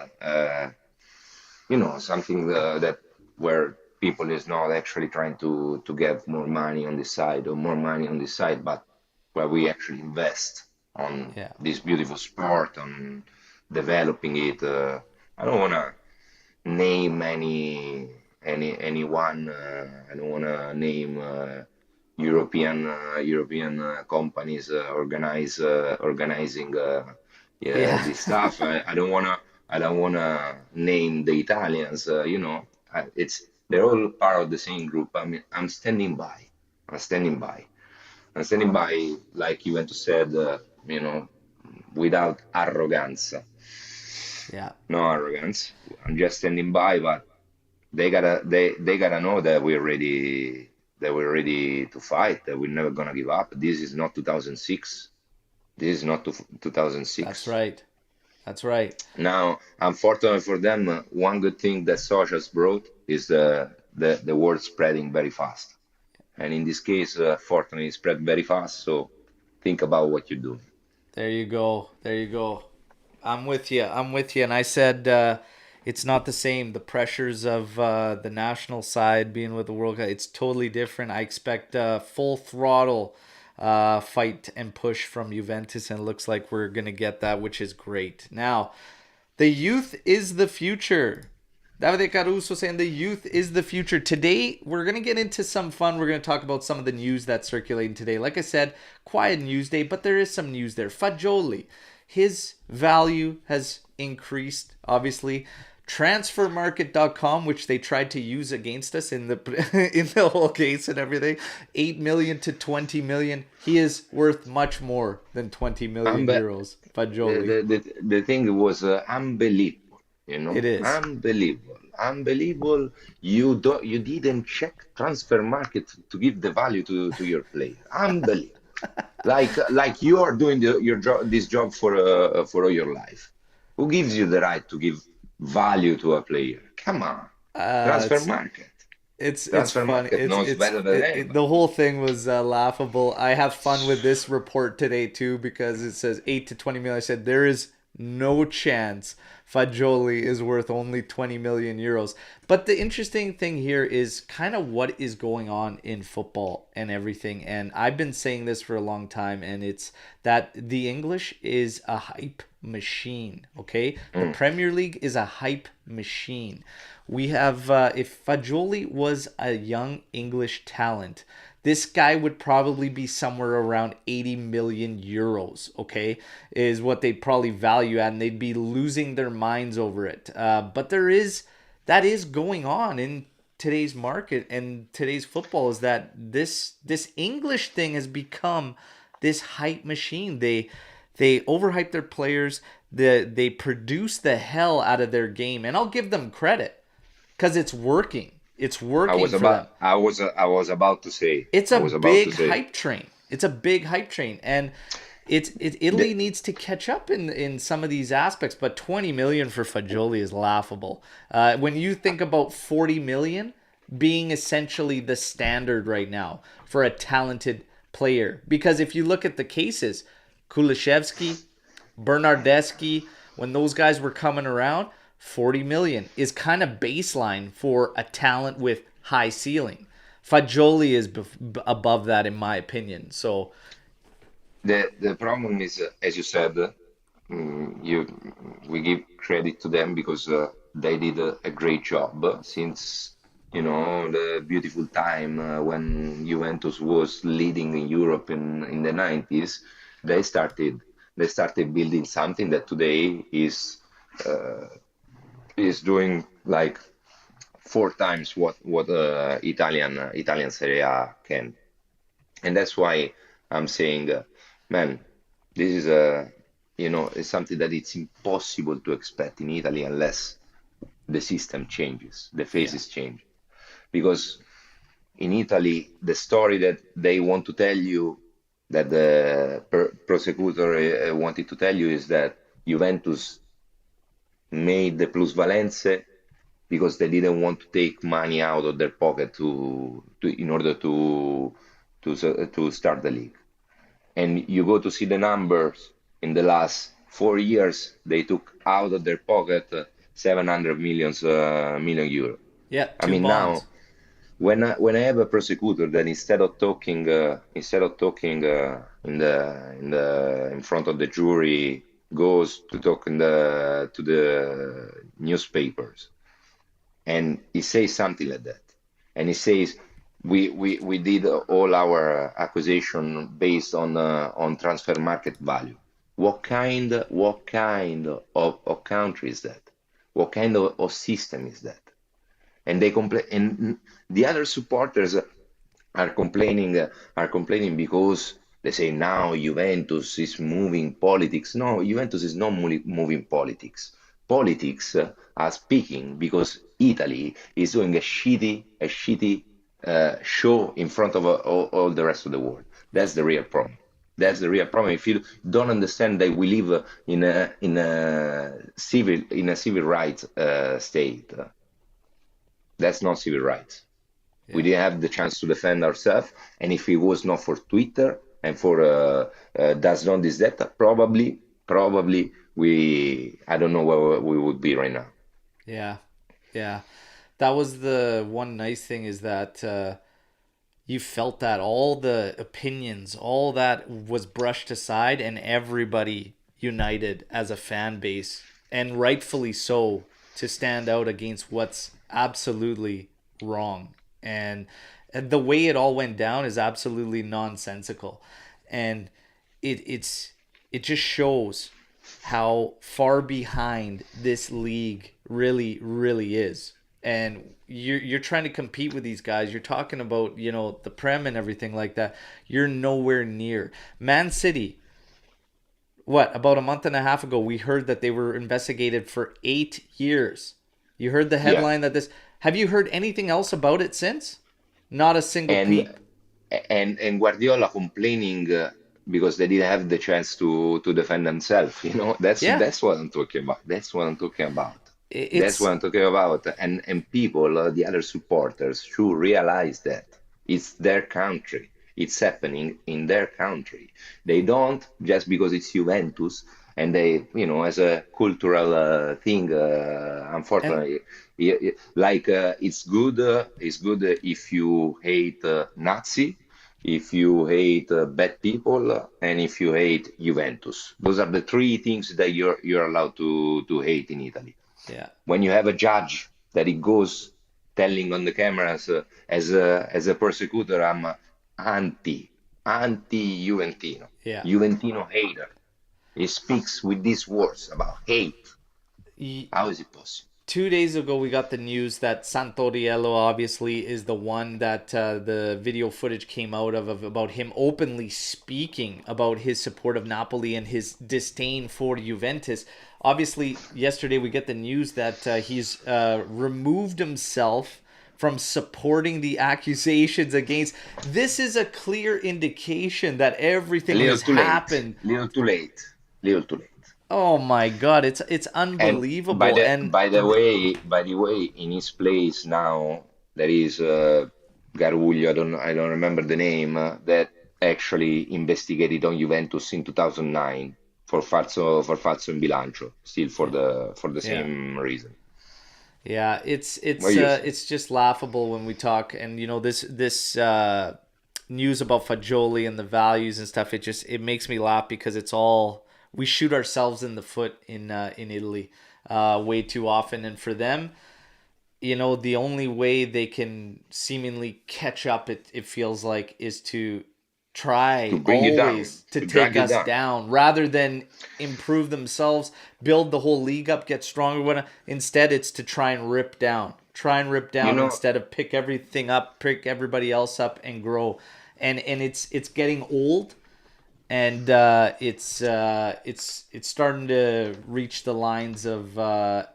Speaker 2: something that where people is not actually trying to get more money on this side or more money on this side, but where we actually invest on
Speaker 4: Yeah.
Speaker 2: this beautiful sport, on developing it. I don't want to name anyone. I don't want to name. European companies organizing yeah,
Speaker 4: Yeah.
Speaker 2: this stuff. I don't wanna name the Italians. They're all part of the same group. I mean, I'm standing by. I'm standing by. I'm standing by, like Juventus said, without arrogance.
Speaker 4: Yeah.
Speaker 2: No arrogance. I'm just standing by, but they gotta know that we're ready to fight, that we're never gonna give up. This is not 2006. This is not
Speaker 4: That's
Speaker 2: 2006.
Speaker 4: right. That's right.
Speaker 2: Now, unfortunately for them, one good thing that socials brought is the word spreading very fast. And in this case, fortunately, it spread very fast. So think about what you do.
Speaker 4: There you go. There you go. I'm with you. I'm with you. And I said it's not the same. The pressures of the national side being with the World Cup, it's totally different. I expect full throttle fight and push from Juventus, and it looks like we're going to get that, which is great. Now, the youth is the future. Davide Caruso saying the youth is the future. Today, we're going to get into some fun. We're going to talk about some of the news that's circulating today. Like I said, quiet news day, but there is some news there. Fagioli, his value has increased, obviously. Transfermarket.com, which they tried to use against us in the in the whole case and everything, 8 million to 20 million. He is worth much more than 20 million
Speaker 2: Unbe-
Speaker 4: euros.
Speaker 2: the,
Speaker 4: Fagioli.
Speaker 2: the thing was unbelievable,
Speaker 4: It is.
Speaker 2: unbelievable. You didn't check transfer market to give the value to your player. Unbelievable. Like you are doing your job, this job for all your life. Who gives you the right to give value to a player? Come on, transfer
Speaker 4: It's
Speaker 2: market.
Speaker 4: it's
Speaker 2: Transfer
Speaker 4: funny.
Speaker 2: market knows better than anybody.
Speaker 4: The whole thing was laughable. I have fun with this report today too because it says 8 to 20 million. I said there is no chance Fagioli is worth only 20 million euros. But the interesting thing here is kind of what is going on in football and everything. And I've been saying this for a long time, and it's that the English is a hype machine. Okay, the
Speaker 2: Mm.
Speaker 4: Premier League is a hype machine. We have, if Fagioli was a young English talent, this guy would probably be somewhere around 80 million euros, okay, is what they'd probably value at, and they'd be losing their minds over it. But that is going on in today's market and today's football is that this English thing has become this hype machine. They overhype their players. They produce the hell out of their game, and I'll give them credit because it's working. It's working for them.
Speaker 2: I was about to say.
Speaker 4: It's
Speaker 2: I
Speaker 4: a
Speaker 2: was about to
Speaker 4: big
Speaker 2: say.
Speaker 4: hype train. It's a big hype train, and
Speaker 2: The,
Speaker 4: Italy needs to catch up in some of these aspects. But 20 million for Fagioli is laughable. When you think about 40 million being essentially the standard right now for a talented player, because if you look at the cases, Kulishevsky, Bernardeschi, when those guys were coming around, 40 million is kind of baseline for a talent with high ceiling. Fagioli is above that in my opinion. So,
Speaker 2: the problem is, as you said, you we give credit to them because they did a great job since the beautiful time when Juventus was leading in Europe in the 90s. They started they started building something that today uh, is doing like four times what Italian Serie A can. And that's why I'm saying, man, this is it's something that it's impossible to expect in Italy unless the system changes, the
Speaker 4: yeah.
Speaker 2: faces change. Because in Italy, the story that they want to tell you, that the prosecutor wanted to tell you, is that Juventus made the plusvalenze because they didn't want to take money out of their pocket in order to start the league. And you go to see the numbers in the last 4 years, they took out of their pocket 700 million euro.
Speaker 4: Yeah,
Speaker 2: I
Speaker 4: two
Speaker 2: mean, now
Speaker 4: bonds.
Speaker 2: when I have a prosecutor that instead of talking in front of the jury, goes to talk to the newspapers, and he says something like that, and he says we did all our acquisition based on transfer market value. What kind of country is that? What kind of system is that? And they complain, and the other supporters are complaining because they say now Juventus is moving politics. No, Juventus is not moving politics. Politics are speaking because Italy is doing a shitty show in front of all the rest of the world.
Speaker 4: Yeah.
Speaker 2: That's the real problem.
Speaker 4: Yeah.
Speaker 2: That's the real problem. If you don't understand that we live in a civil rights state, that's not civil rights. We
Speaker 4: Yeah.
Speaker 2: didn't have the chance to defend ourselves, and if it was not for Twitter and for does not this that, probably I don't know where we would be right now.
Speaker 4: Yeah. Yeah. That was the one nice thing is that you felt that all the opinions, all that was brushed aside, and everybody united as a fan base, and rightfully so, to stand out against what's absolutely wrong. And the way it all went down is absolutely nonsensical, and it just shows how far behind this league really is. And you're trying to compete with these guys. You're talking about, the Prem and everything like that. You're nowhere near. Man City, what, about a month and a half ago, we heard that they were investigated for 8 years. You heard the
Speaker 2: Yeah,
Speaker 4: headline that this. Have you heard anything else about it since? Not a single
Speaker 2: and
Speaker 4: peep.
Speaker 2: and Guardiola complaining because they didn't have the chance to defend themselves. That's
Speaker 4: Yeah,
Speaker 2: that's what I'm talking about. That's what I'm talking about. That's what
Speaker 4: it's
Speaker 2: I'm talking about. And people, the other supporters, should realize that it's their country. It's happening in their country. They don't just because it's Juventus, and they, as a cultural thing.
Speaker 4: and
Speaker 2: Unfortunately, like it's good if you hate Nazi, if you hate bad people, and if you hate Juventus. Those are the three things that you're allowed to hate in Italy.
Speaker 4: yeah,
Speaker 2: When you have a judge that he goes telling on the cameras as a persecutor, I'm anti Juventino,
Speaker 4: yeah.
Speaker 2: Juventino hater. He speaks with these words about hate.
Speaker 4: Y-
Speaker 2: How is it possible?
Speaker 4: 2 days ago, we got the news that Santoriello obviously is the one that the video footage came out of about him openly speaking about his support of Napoli and his disdain for Juventus. Obviously, yesterday we get the news that he's removed himself from supporting the accusations against. This is a clear indication that
Speaker 2: A
Speaker 4: everything
Speaker 2: little
Speaker 4: has
Speaker 2: too late.
Speaker 4: happened.
Speaker 2: Little too late. Little too late.
Speaker 4: Oh my God, it's
Speaker 2: And by
Speaker 4: unbelievable.
Speaker 2: the
Speaker 4: And
Speaker 2: by the way, in his place now there is Garuglio. I don't remember the name. That actually investigated on Juventus in 2009 for falso in bilancio, still for the
Speaker 4: yeah.
Speaker 2: same reason.
Speaker 4: Yeah, it's
Speaker 2: What
Speaker 4: it's
Speaker 2: you
Speaker 4: uh
Speaker 2: say?
Speaker 4: it's just laughable when we talk, and this news about Fagioli and the values and stuff. It makes me laugh because it's all we shoot ourselves in the foot in Italy way too often, and for them, the only way they can seemingly catch up, it feels like, is to
Speaker 2: To
Speaker 4: try
Speaker 2: bring you down,
Speaker 4: always to
Speaker 2: to
Speaker 4: take
Speaker 2: drag you
Speaker 4: us
Speaker 2: down.
Speaker 4: down rather than improve themselves, build the whole league up, get stronger. Instead, it's to try and rip
Speaker 2: You
Speaker 4: down
Speaker 2: know,
Speaker 4: instead of pick everything up, pick everybody else up, and grow. And it's getting old, and it's starting to reach the lines of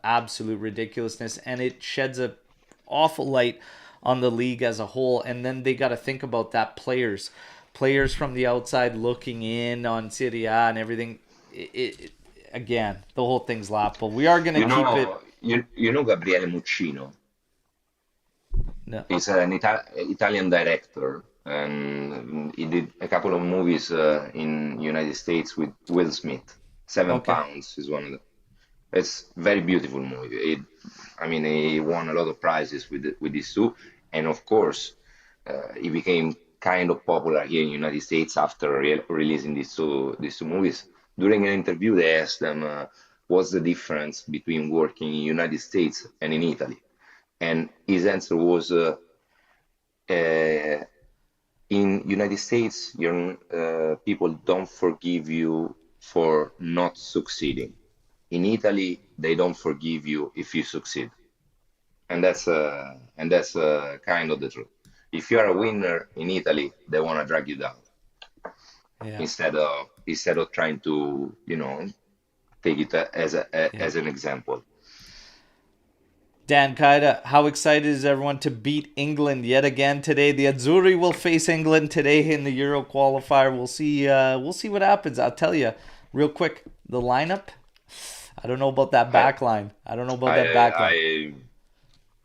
Speaker 4: absolute ridiculousness, and it sheds a awful light on the league as a whole. And then they got to think about that players from the outside looking in on Serie A and everything. Again, the whole thing's laughable. We are gonna
Speaker 2: you
Speaker 4: keep it.
Speaker 2: know, you know Gabriele Muccino.
Speaker 4: No,
Speaker 2: He's an Italian director, and he did a couple of movies in United States with Will Smith. Seven
Speaker 4: okay,
Speaker 2: Pounds is one of them. It's a very beautiful movie. I mean, he won a lot of prizes with these two, and of course, he became kind of popular here in the United States after releasing these two movies. During an interview, they asked them, "What's the difference between working in the United States and in Italy?" And his answer was, uh, in United States, people don't forgive you for not succeeding. In Italy, they don't forgive you if you succeed, and that's kind of the truth. If you are a winner in Italy, they want to drag you down
Speaker 4: Yeah.
Speaker 2: instead of trying to take it
Speaker 4: Yeah.
Speaker 2: as an example.
Speaker 4: Dan Kaida, how excited is everyone to beat England yet again today? The Azzurri will face England today in the Euro qualifier. We'll see. We'll see what happens. I'll tell you real quick. The lineup. I don't know about that
Speaker 2: I
Speaker 4: back line. I don't know about that
Speaker 2: I
Speaker 4: back line.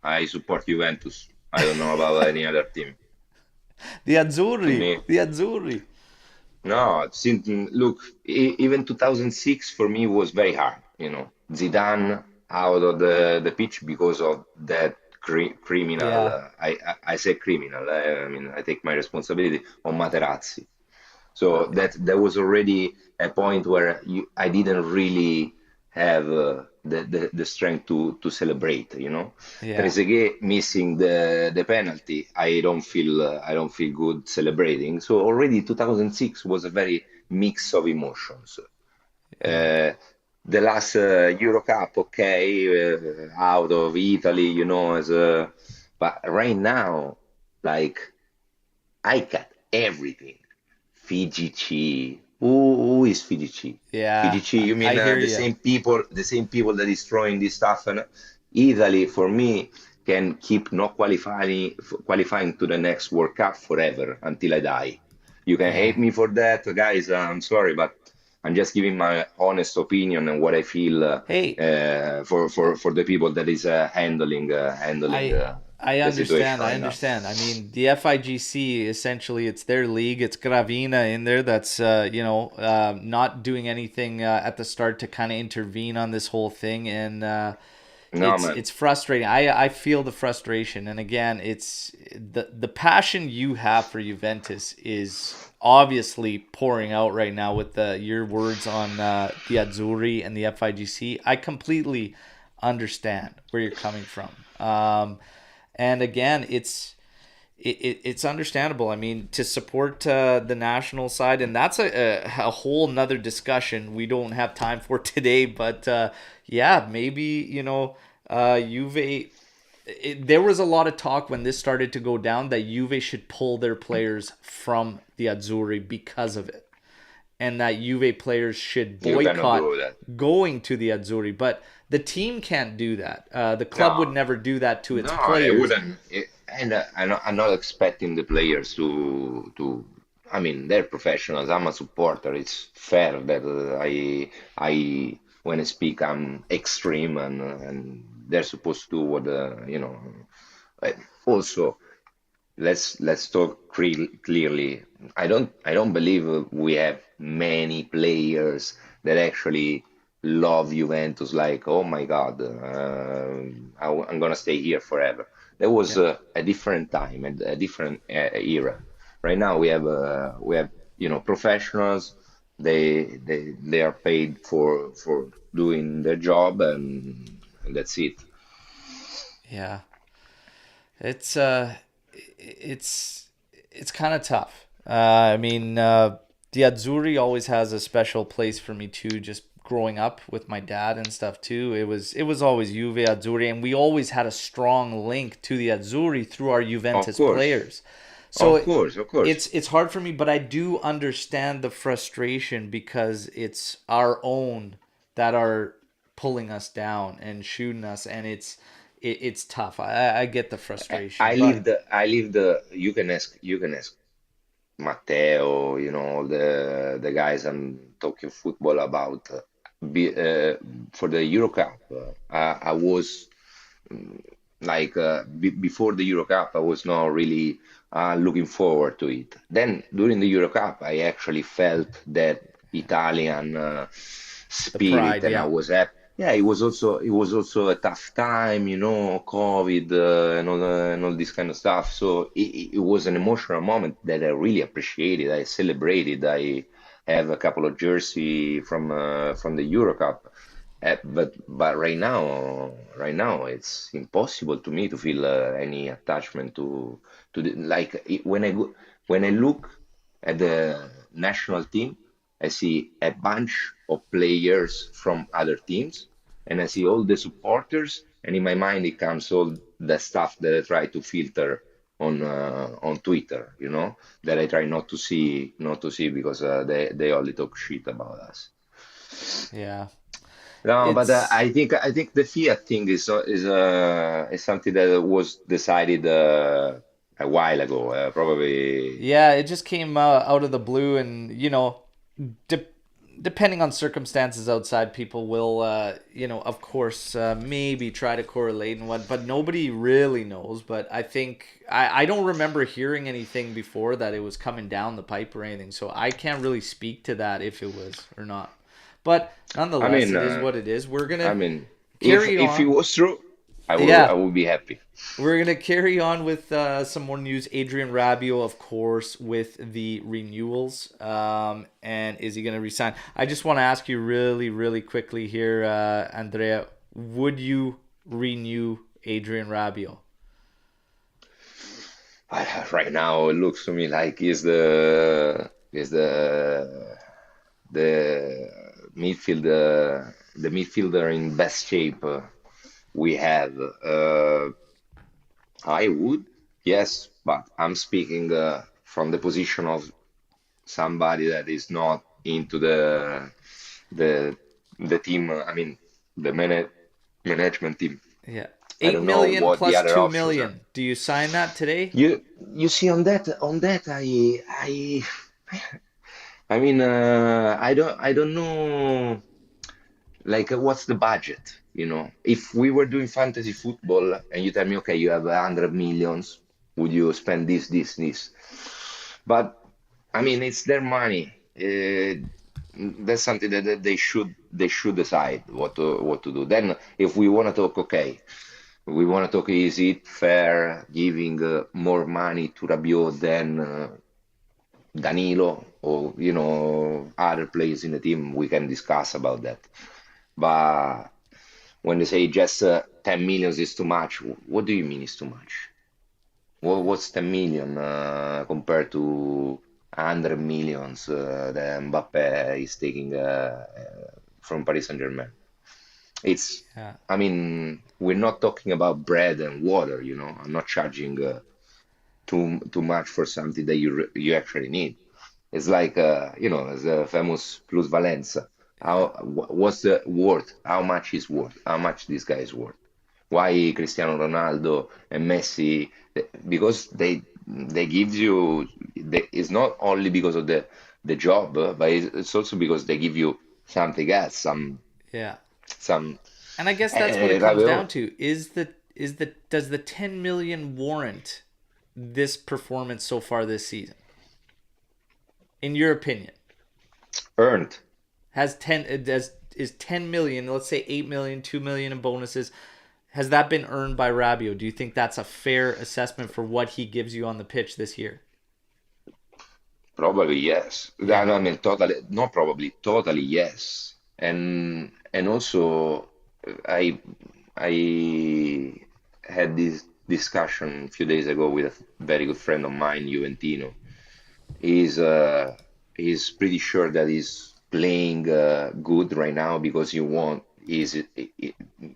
Speaker 2: I support Juventus. I don't know about any other team.
Speaker 4: The
Speaker 2: To
Speaker 4: Azzurri.
Speaker 2: me,
Speaker 4: The Azzurri.
Speaker 2: no. Since look, even 2006 for me was very hard. Zidane out of the pitch because of that criminal.
Speaker 4: Yeah.
Speaker 2: I say criminal. I mean, I take my responsibility on Materazzi. So that was already a point where I didn't really have the strength to celebrate.
Speaker 4: Yeah.
Speaker 2: Trezeguet missing the penalty, I don't feel good celebrating. So already 2006 was a very mix of emotions.
Speaker 4: Yeah.
Speaker 2: Uh, the last Euro Cup, okay, out of Italy, but right now, like I got everything. Fiji. Who is Fiji?
Speaker 4: Yeah.
Speaker 2: Fiji, you
Speaker 4: I
Speaker 2: mean
Speaker 4: hear you.
Speaker 2: the same people that destroying this stuff? And Italy, for me, can keep not qualifying to the next World Cup forever until I die. You can
Speaker 4: Yeah.
Speaker 2: hate me for that, guys. I'm sorry, but I'm just giving my honest opinion and what I feel
Speaker 4: Hey,
Speaker 2: for the people that is handling
Speaker 4: I I
Speaker 2: the situation
Speaker 4: understand. I
Speaker 2: right now.
Speaker 4: understand. I mean, the FIGC essentially it's their league. It's Gravina in there that's not doing anything at the start to kind of intervene on this whole thing, and
Speaker 2: No, man.
Speaker 4: it's frustrating. I feel the frustration, and again, it's the passion you have for Juventus is obviously pouring out right now with your words on the Azzurri and the FIGC. I completely understand where you're coming from. And again, it's understandable. I mean, to support the national side, and that's a whole nother discussion we don't have time for today. But yeah, maybe Juve. There was a lot of talk when this started to go down that Juve should pull their players from the Azzurri because of it, and that Juve players should
Speaker 2: You cannot
Speaker 4: boycott
Speaker 2: do that.
Speaker 4: going to the Azzurri. But the team can't do that. The club would
Speaker 2: No,
Speaker 4: never do that to its
Speaker 2: no, I
Speaker 4: players.
Speaker 2: wouldn't. And I'm not expecting the players to. I mean, they're professionals. I'm a supporter. It's fair that when I speak, I'm extreme, and they're supposed to do what uh, Also, let's talk clearly. I don't believe we have many players that actually love Juventus. Like, oh my God, I'm gonna stay here forever. There was
Speaker 4: Yeah,
Speaker 2: a different time and a different era. Right now we have professionals. They are paid for doing their job, and that's it.
Speaker 4: yeah. It's it's it's kind of tough. I mean, the Azzurri always has a special place for me too. Just growing up with my dad and stuff too, it was always Juve Azzurri, and we always had a strong link to the Azzurri through our
Speaker 2: Of
Speaker 4: Juventus
Speaker 2: course,
Speaker 4: players. So
Speaker 2: of course, of course.
Speaker 4: it's hard for me, but I do understand the frustration because it's our own that are pulling us down and shooting us, and it's tough. I get the frustration, but
Speaker 2: You can ask Matteo, the guys I'm talking football about. Be, for the Euro Cup, I was before the Euro Cup, I was not really looking forward to it. Then during the Euro Cup, I actually felt that Italian
Speaker 4: the
Speaker 2: spirit,
Speaker 4: pride,
Speaker 2: and I
Speaker 4: yeah,
Speaker 2: was happy. Yeah, it was also a tough time, COVID and all this kind of stuff. So it was an emotional moment that I really appreciated. I celebrated. I have a couple of jersey from the Euro Cup, But right now it's impossible to me to feel any attachment to when I look at the national team, I see a bunch of players from other teams, and I see all the supporters, and in my mind it comes all the stuff that I try to filter on Twitter, that I try not to see because they only talk shit about us.
Speaker 4: Yeah.
Speaker 2: No, but
Speaker 4: It's
Speaker 2: I think the Fiat thing is something that was decided a while ago, probably.
Speaker 4: Yeah, it just came out of the blue, and de- depending on circumstances outside, people will, of course, maybe try to correlate and what, but nobody really knows. But I think I don't remember hearing anything before that it was coming down the pipe or anything, so I can't really speak to that if it was or not. But
Speaker 2: I
Speaker 4: nonetheless,
Speaker 2: mean,
Speaker 4: it is what it is. We're
Speaker 2: I
Speaker 4: gonna
Speaker 2: mean, if
Speaker 4: carry
Speaker 2: if it
Speaker 4: on.
Speaker 2: was true, I
Speaker 4: Yeah,
Speaker 2: would be happy.
Speaker 4: we're gonna carry on with some more news. Adrian Rabiot, of course, with the renewals. And is he gonna resign? I just want to ask you really, really quickly here, Andrea. Would you renew Adrian Rabiot?
Speaker 2: Right now, it looks to me like the midfielder in best shape we have. I would, yes, but I'm speaking from the position of somebody that is not into the the team. I mean, the management team.
Speaker 4: Yeah,
Speaker 2: I
Speaker 4: eight
Speaker 2: don't know
Speaker 4: million
Speaker 2: what the
Speaker 4: plus
Speaker 2: other
Speaker 4: two
Speaker 2: options are.
Speaker 4: million. Do you sign that today?
Speaker 2: You see on that I mean I don't know, like, what's the budget? If we were doing fantasy football and you tell me, okay, you have 100 millions, would you spend this? But I mean, it's their money. That's something that they should decide what to do. Then, if we want to talk, okay, we want to talk, is it fair giving more money to Rabiot than Danilo, or other players in the team? We can discuss about that. But when they say just 10 millions is too much, what do you mean is too much? What's 10 million compared to 100 millions that Mbappe is taking from Paris Saint-Germain? It's,
Speaker 4: Yeah.
Speaker 2: I mean, we're not talking about bread and water. I'm not charging too much for something that you actually need. It's like, the famous plusvalenza.
Speaker 4: Yeah.
Speaker 2: What's the worth? How much is worth? How much this guy is worth? Why Cristiano Ronaldo and Messi? Because they give you. It's not only because of the job, but it's also because they give you something else.
Speaker 4: Yeah.
Speaker 2: Some.
Speaker 4: And I guess that's what it comes down
Speaker 2: Rabiot.
Speaker 4: to. Is the does the 10 million warrant this performance so far this season? In your opinion,
Speaker 2: Earned.
Speaker 4: has 10 it does is 10 million, let's say 8 million, 2 million in bonuses, has that been earned by Rabiot? Do you think that's a fair assessment for what he gives you on the pitch this year?
Speaker 2: Probably yes.
Speaker 4: Yeah.
Speaker 2: I mean, totally, not probably, totally yes. And also, I I had this discussion a few days ago with a very good friend of mine, Juventino. He's pretty sure that he's playing good right now because you want is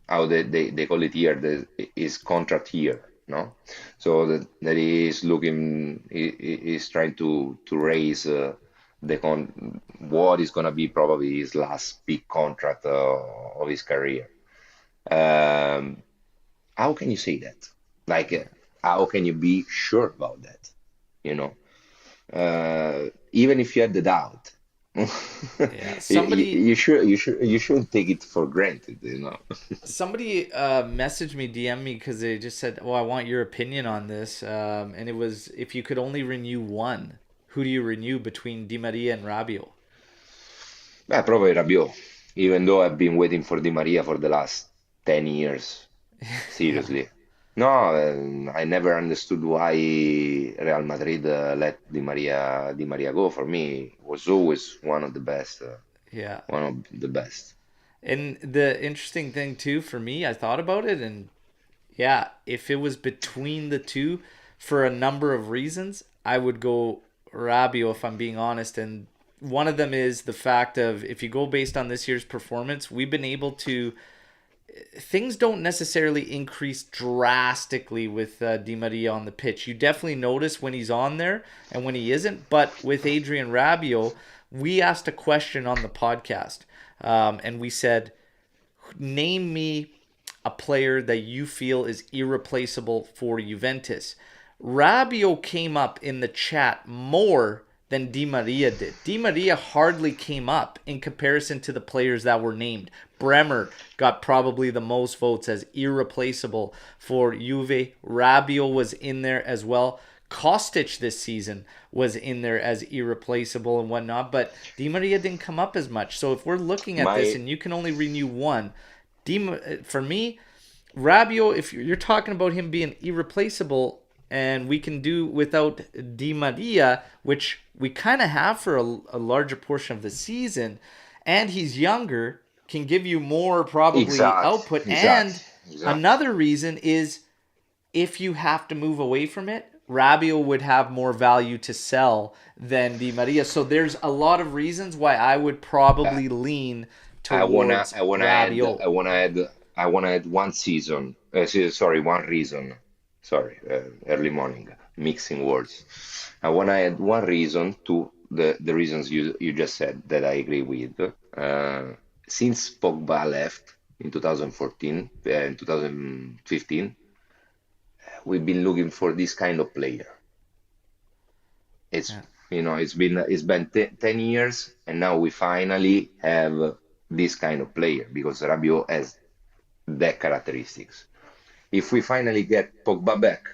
Speaker 2: how they call it here, his contract here, no? So that he is looking, he is trying to raise what is gonna be probably his last big contract of his career. Um, how can you say that? Like, how can you be sure about that? You know? Even if you had the doubt,
Speaker 4: Yeah.
Speaker 2: you shouldn't take it for granted.
Speaker 4: Somebody messaged me, DM me, because they just said, "Oh, I want your opinion on this." And it was, if you could only renew one, who do you renew between Di Maria and Rabiot?
Speaker 2: Probably Rabiot, even though I've been waiting for Di Maria for the last 10 years.
Speaker 4: Yeah.
Speaker 2: Seriously. No, I never understood why Real Madrid let Di Maria go. For me, was always one of the best.
Speaker 4: Yeah.
Speaker 2: One of the best.
Speaker 4: And the interesting thing too for me, I thought about it, and yeah, if it was between the two, for a number of reasons, I would go Rabiot if I'm being honest. And one of them is the fact of, if you go based on this year's performance, we've been able to, things don't necessarily increase drastically with Di Maria on the pitch. You definitely notice when he's on there and when he isn't. But with Adrian Rabiot, we asked a question on the podcast, and we said, name me a player that you feel is irreplaceable for Juventus. Rabiot came up in the chat more than Di Maria did. Di Maria hardly came up in comparison to the players that were named. Bremer got probably the most votes as irreplaceable for Juve. Rabiot was in there as well. Kostic this season was in there as irreplaceable and whatnot, but Di Maria didn't come up as much. So if we're looking at this and you can only renew one, for me, Rabiot, if you're talking about him being irreplaceable, and we can do without Di Maria, which we kind of have for a larger portion of the season, and he's younger, can give you more probably output. And another reason is, if you have to move away from it, Rabiot would have more value to sell than Di Maria. So there's a lot of reasons why I would probably lean towards Rabiot.
Speaker 2: I wanna add one season. One reason. Sorry, early morning, mixing words. I wanna add one reason to the reasons you just said that I agree with. Since Pogba left in 2014 and 2015, we've been looking for this kind of player. It's it's been 10 years, and now we finally have this kind of player because Rabiot has that characteristics. If we finally get Pogba back,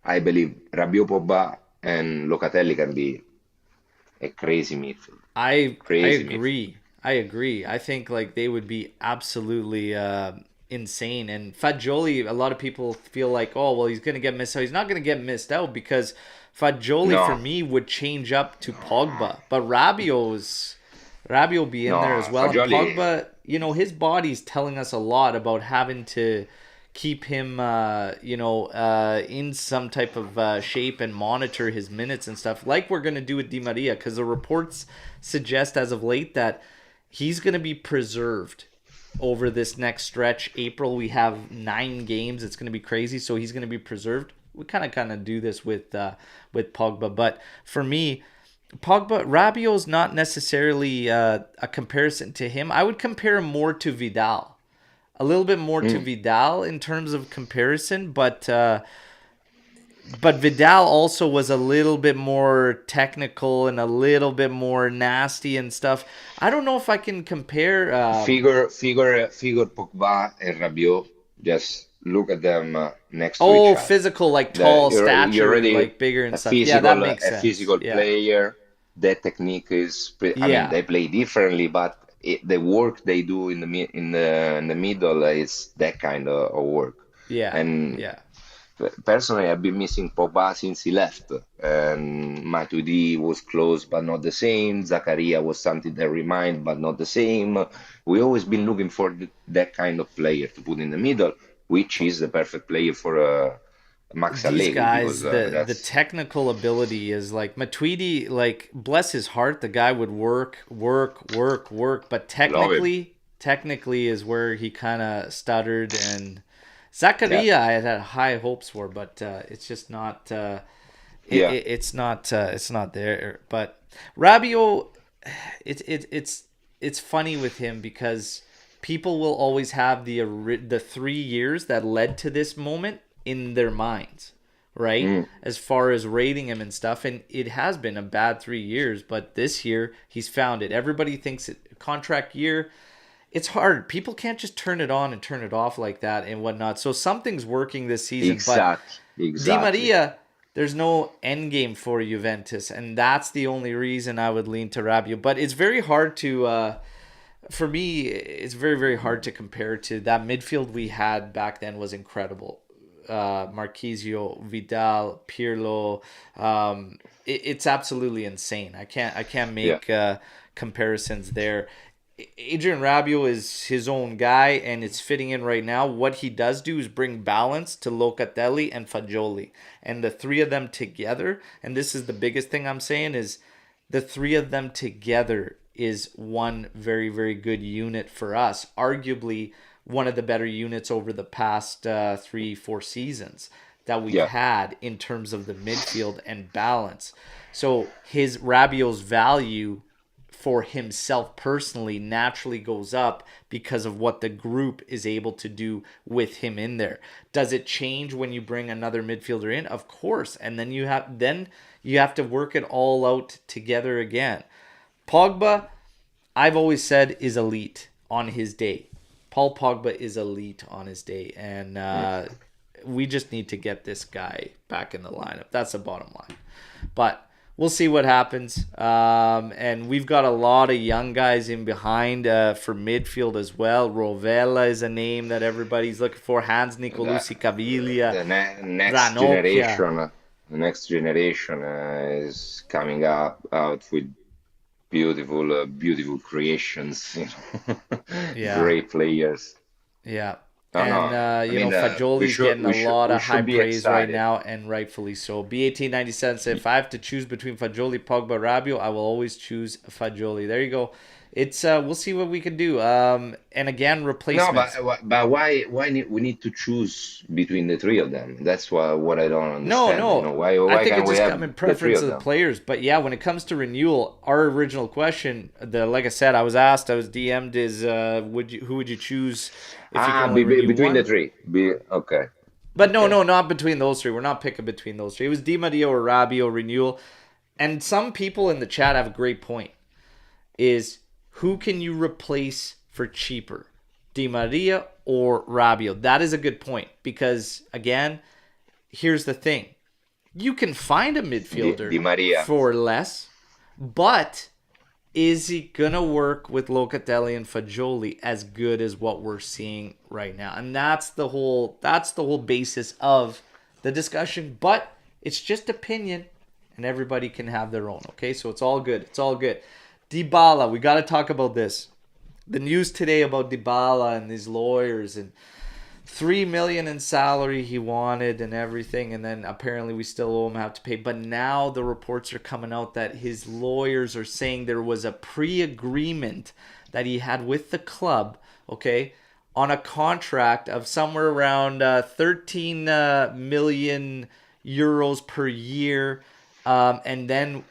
Speaker 2: I believe Rabiot, Pogba, and Locatelli can be a crazy midfield.
Speaker 4: I agree. I agree. I think like they would be absolutely insane. And Fagioli, a lot of people feel like, oh, well, he's going to get missed out. He's not going to get missed out because Fagioli, for me, would change up to Pogba. But Rabiot will be in there as well.
Speaker 2: Fagioli,
Speaker 4: and Pogba, his body's telling us a lot about having to keep him, in some type of shape and monitor his minutes and stuff, like we're going to do with Di Maria, because the reports suggest as of late that he's going to be preserved over this next stretch. April, we have 9 games. It's going to be crazy, so he's going to be preserved. We kind of do this with Pogba, but for me, Rabiot's not necessarily a comparison to him. I would compare him more to Vidal. A little bit more to Vidal in terms of comparison, but Vidal also was a little bit more technical and a little bit more nasty and stuff. I don't know if I can compare.
Speaker 2: Figure Pogba and Rabiot. Just look at them next to each other.
Speaker 4: Physical, like tall stature, like bigger and stuff. Yeah, that makes sense.
Speaker 2: A physical player. Their technique is. I mean, they play differently, but the work they do in the middle is that kind of work. Personally, I've been missing Pogba since he left. And Matuidi was close, but not the same. Zakaria was something that remind, but not the same. We always been looking for that kind of player to put in the middle, which is the perfect player for Max Allegri.
Speaker 4: These guys, the technical ability is like Matuidi. Like, bless his heart, the guy would work, but technically is where he kind of stuttered. And Zakaria, I had high hopes for, but it's just not. It's not there. But Rabiot, it's funny with him because people will always have the 3 years that led to this moment in their minds, right? As far as rating him and stuff, and it has been a bad 3 years, but this year he's found it. Everybody thinks contract year. It's hard. People can't just turn it on and turn it off like that and whatnot. So something's working this season.
Speaker 2: Exactly.
Speaker 4: Di Maria, there's no end game for Juventus, and that's the only reason I would lean to Rabiot. But it's very hard to, for me, it's very, very hard to compare to that midfield we had back then. Was incredible. Marquisio, Vidal, Pirlo. It's absolutely insane. I can't make comparisons there. Adrian Rabiot is his own guy, and it's fitting in right now. What he does do is bring balance to Locatelli and Fagioli, and the three of them together. And this is the biggest thing I'm saying is the three of them together is one very, very good unit for us. Arguably one of the better units over the past 3, 4 seasons that we've
Speaker 2: Yeah,
Speaker 4: had in terms of the midfield and balance. So his Rabiot's value for himself personally naturally goes up because of what the group is able to do with him in there. Does it change when you bring another midfielder in? Of course. And then you have to work it all out together again. Pogba, I've always said, is elite on his day. Paul Pogba is elite on his day, and we just need to get this guy back in the lineup. That's the bottom line. But we'll see what happens. And we've got a lot of young guys in behind for midfield as well. Rovella is a name that everybody's looking for. Hans
Speaker 2: the,
Speaker 4: Nicolucci Caviglia,
Speaker 2: the next
Speaker 4: Ranocchia.
Speaker 2: generation, is coming up out with beautiful, beautiful creations.
Speaker 4: Yeah,
Speaker 2: Great players.
Speaker 4: yeah.
Speaker 2: No, no.
Speaker 4: And
Speaker 2: I mean, we
Speaker 4: Fagioli's
Speaker 2: should
Speaker 4: getting
Speaker 2: we
Speaker 4: a
Speaker 2: should
Speaker 4: lot
Speaker 2: we
Speaker 4: of high
Speaker 2: should be
Speaker 4: praise right
Speaker 2: excited.
Speaker 4: now, and rightfully so. B1897 said, if I have to choose between Fagioli, Pogba, Rabiot, I will always choose Fagioli. There you go. It's we'll see what we can do. And again,
Speaker 2: No,
Speaker 4: replacements.
Speaker 2: but we need to choose between the three of them? That's what I don't
Speaker 4: No,
Speaker 2: understand.
Speaker 4: no. I
Speaker 2: Why
Speaker 4: think
Speaker 2: can't
Speaker 4: it's
Speaker 2: we
Speaker 4: just
Speaker 2: have
Speaker 4: come in
Speaker 2: the three
Speaker 4: preference
Speaker 2: of
Speaker 4: of the
Speaker 2: them?
Speaker 4: players. But yeah, when it comes to renewal, our original question, like I said, I was DM'd is who would you choose if you could
Speaker 2: Ah,
Speaker 4: only renew
Speaker 2: between the
Speaker 4: one?
Speaker 2: three. Okay,
Speaker 4: But no,
Speaker 2: okay.
Speaker 4: no, not between those three. We're not picking between those three. It was Di Maria or Rabiot renewal. And some people in the chat have a great point. Is who can you replace for cheaper? Di Maria or Rabiot? That is a good point because again, here's the thing. You can find a
Speaker 2: Di
Speaker 4: midfielder
Speaker 2: Maria.
Speaker 4: for less, but is he gonna work with Locatelli and Fagioli as good as what we're seeing right now? And that's the whole basis of the discussion. But it's just opinion, and everybody can have their own. Okay, so it's all good. It's all good. Dybala, we got to talk about this. The news today about Dybala and these lawyers and 3 million in salary he wanted and everything, and then apparently we still owe him have to pay. But now the reports are coming out that his lawyers are saying there was a pre-agreement that he had with the club, okay, on a contract of somewhere around 13 million euros per year, and then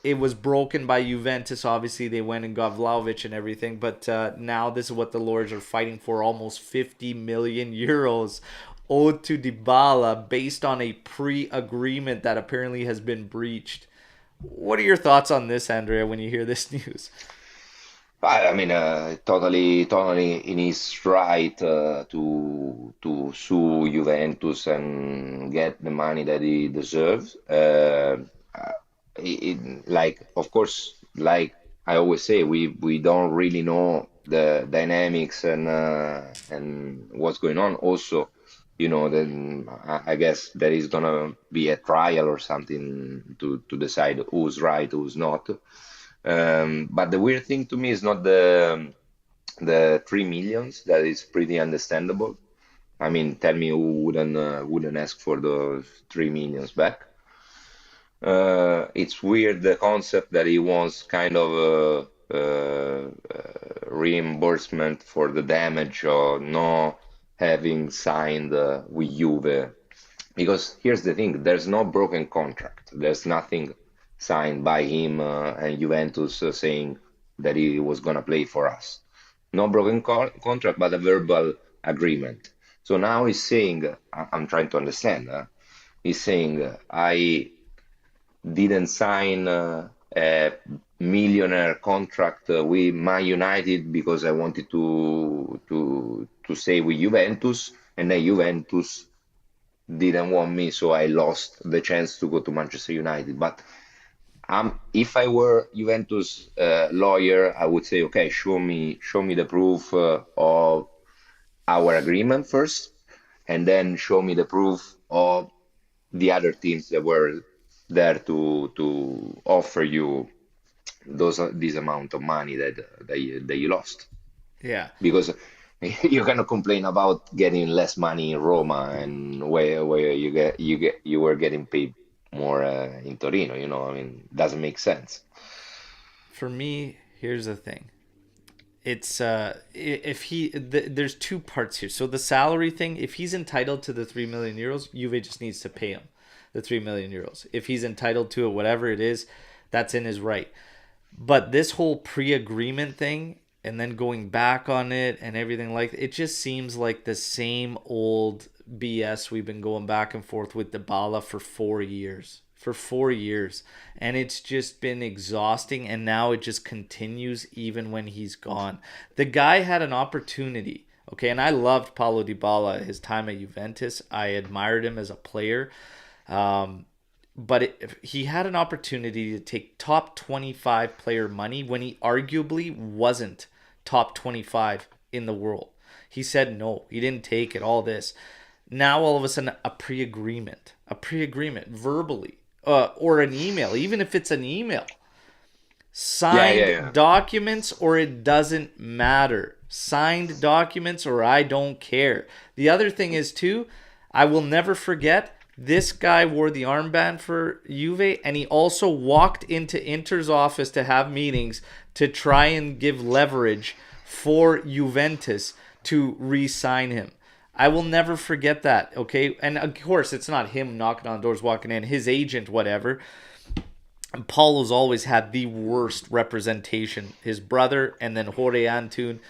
Speaker 4: it was broken by Juventus. Obviously, they went and got Vlahovic and everything. But now this is what the Lords are fighting for: almost 50 million euros owed to Dybala based on a pre-agreement that apparently has been breached. What are your thoughts on this, Andrea, when you hear this news?
Speaker 2: I mean, totally in his right to sue Juventus and get the money that he deserves. Like, of course, like I always say, we don't really know the dynamics and what's going on. Also, then I guess there is gonna be a trial or something to decide who's right, who's not. But the weird thing to me is not the 3 millions. That is pretty understandable. I mean, tell me who wouldn't ask for those 3 millions back. It's weird the concept that he wants kind of reimbursement for the damage or not having signed with Juve. Because here's the thing, there's no broken contract. There's nothing signed by him and Juventus saying that he was gonna play for us. No broken contract, but a verbal agreement. So now he's saying, I'm trying to understand. He's saying, I didn't sign a millionaire contract with Man United because I wanted to stay with Juventus, and then Juventus didn't want me, so I lost the chance to go to Manchester United. But if I were Juventus lawyer, I would say, okay, show me the proof of our agreement first, and then show me the proof of the other teams that were there to offer you this amount of money that you lost,
Speaker 4: Yeah.
Speaker 2: because you cannot complain about getting less money in Roma and where you were getting paid more in Torino. I mean, doesn't make sense.
Speaker 4: For me, here's the thing. It's if there's two parts here. So the salary thing, if he's entitled to the 3 million euros, Juve just needs to pay him the 3 million euros. If he's entitled to it, whatever it is, that's in his right. But this whole pre-agreement thing and then going back on it and everything, like, it just seems like the same old BS we've been going back and forth with Dybala for 4 years. For 4 years. And it's just been exhausting, and now it just continues even when he's gone. The guy had an opportunity, okay, and I loved Paulo Dybala his time at Juventus. I admired him as a player. But he had an opportunity to take top 25 player money when he arguably wasn't top 25 in the world. He said no, he didn't take it, all this. Now all of a sudden a pre-agreement verbally, or an email, even if it's an email, signed
Speaker 2: Yeah.
Speaker 4: documents, or it doesn't matter. Signed documents, or I don't care. The other thing is too, I will never forget, this guy wore the armband for Juve, and he also walked into Inter's office to have meetings to try and give leverage for Juventus to re-sign him. I will never forget that, okay? And of course, it's not him knocking on doors, walking in, his agent, whatever. And Paulo's always had the worst representation. His brother, and then Jorge Antun.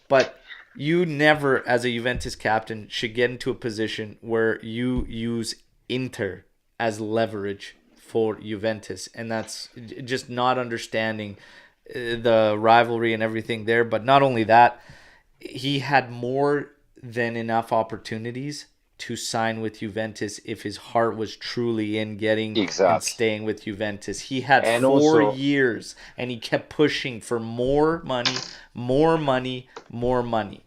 Speaker 4: But you never, as a Juventus captain, should get into a position where you use Inter as leverage for Juventus. And that's just not understanding the rivalry and everything there. But not only that, he had more than enough opportunities to sign with Juventus if his heart was truly in getting and
Speaker 2: Exactly.
Speaker 4: staying with Juventus. He had
Speaker 2: And
Speaker 4: 4 years, and he kept pushing for more money, more money, more money.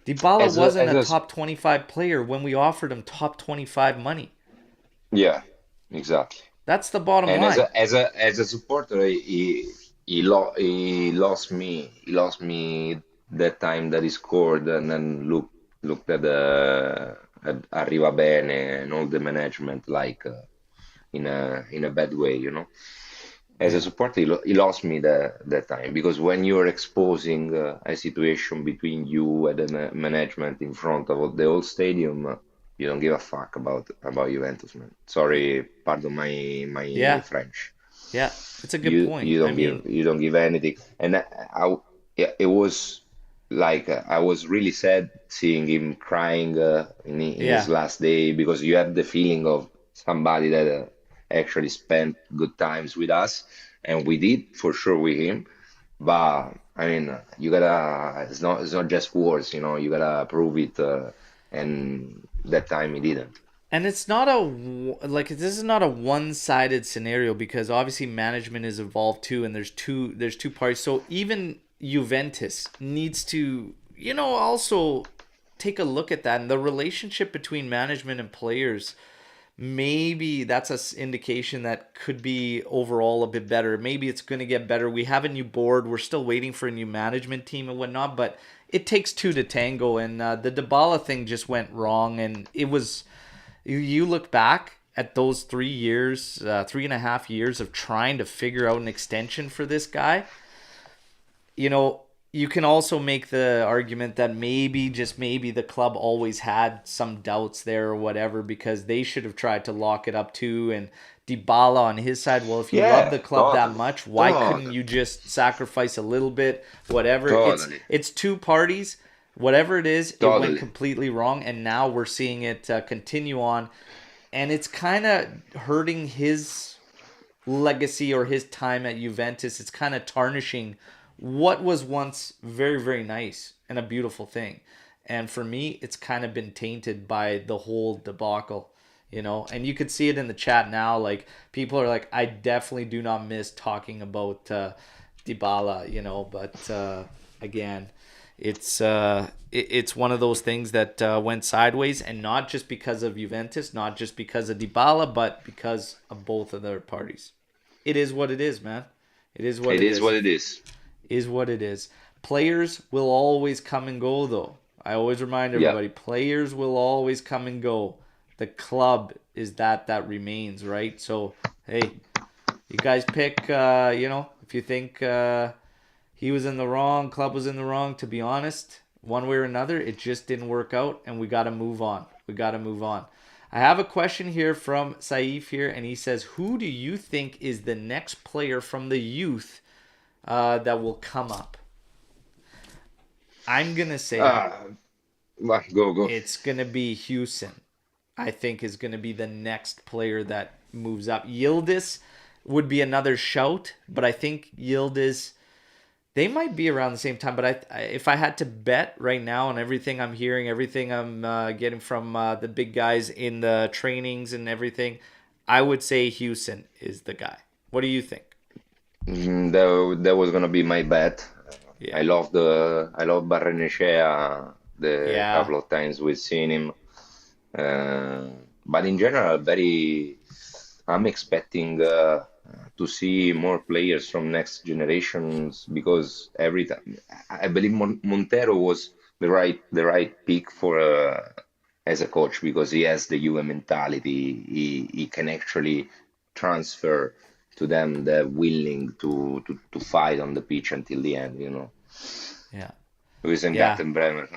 Speaker 4: Dybala wasn't a
Speaker 2: as a
Speaker 4: top 25 player when we offered him top 25 money.
Speaker 2: yeah, exactly.
Speaker 4: That's the bottom
Speaker 2: And
Speaker 4: line.
Speaker 2: as a supporter, he lost me that time that he scored, and then looked at Arriva Bene and all the management, like, in a bad way. As a
Speaker 4: Yeah.
Speaker 2: supporter, he lost me that time, because when you're exposing a situation between you and the management in front of the whole stadium, you don't give a fuck about Juventus, man. Sorry, pardon my
Speaker 4: Yeah.
Speaker 2: French.
Speaker 4: Yeah. It's a good
Speaker 2: You
Speaker 4: point.
Speaker 2: you
Speaker 4: I
Speaker 2: don't give
Speaker 4: mean,
Speaker 2: you don't give anything, and yeah, it was like, I was really sad seeing him crying in his
Speaker 4: yeah.
Speaker 2: last day, because you have the feeling of somebody that actually spent good times with us, and we did for sure with him. But I mean, you gotta it's not just words, you gotta prove it, and that time he didn't.
Speaker 4: And it's not like, this is not a one-sided scenario, because obviously management is involved too, and there's two parties. So even Juventus needs to, also take a look at that, and the relationship between management and players. Maybe that's a indication that could be overall a bit better. Maybe it's going to get better. We have a new board. We're still waiting for a new management team and whatnot, but it takes two to tango. And the Dybala thing just went wrong. And it was, you look back at those 3 years, 3.5 years of trying to figure out an extension for this guy. You can also make the argument that maybe, just maybe, the club always had some doubts there or whatever, because they should have tried to lock it up too. And Dybala on his side, well, if you love
Speaker 2: Yeah,
Speaker 4: the club that
Speaker 2: totally,
Speaker 4: much, why couldn't
Speaker 2: totally,
Speaker 4: you just sacrifice a little bit? Whatever.
Speaker 2: totally,
Speaker 4: It's two parties. Whatever it is, it went
Speaker 2: totally.
Speaker 4: completely wrong, and now we're seeing it continue on, and it's kind of hurting his legacy or his time at Juventus. It's kind of tarnishing what was once very, very nice and a beautiful thing. And for me, it's kind of been tainted by the whole debacle. And you could see it in the chat now. Like, people are like, I definitely do not miss talking about Dybala. But again, it's one of those things that went sideways, and not just because of Juventus, not just because of Dybala, but because of both of their parties. It is what it is, man. It is what
Speaker 2: It
Speaker 4: it
Speaker 2: is
Speaker 4: is.
Speaker 2: what it is.
Speaker 4: Is what it is. Players will always come and go, though. I always remind
Speaker 2: Yeah.
Speaker 4: everybody, players will always come and go. The club is that remains, right? So, hey, you guys pick, if you think he was in the wrong, club was in the wrong, to be honest, one way or another, it just didn't work out, and we got to move on. We got to move on. I have a question here from Saif here, and he says, who do you think is the next player from the youth that will come up? I'm going to say
Speaker 2: Ah, go.
Speaker 4: it's going to be Houston. I think is going to be the next player that moves up. Yildiz would be another shout, but I think Yildiz, they might be around the same time. But if I had to bet right now on everything I'm hearing, everything I'm getting from the big guys in the trainings and everything, I would say Houston is the guy. What do you think?
Speaker 2: That was gonna be my bet.
Speaker 4: Yeah.
Speaker 2: I love Barrenechea. The
Speaker 4: Yeah.
Speaker 2: couple of times we've seen him, uh, but in general, I'm expecting to see more players from next generations because every time I believe Montero was the right pick for as a coach because he has the Juve mentality. He can actually transfer to them the willing to fight on the pitch until the end.
Speaker 4: Yeah.
Speaker 2: Who's in
Speaker 4: Yeah.
Speaker 2: Bremer.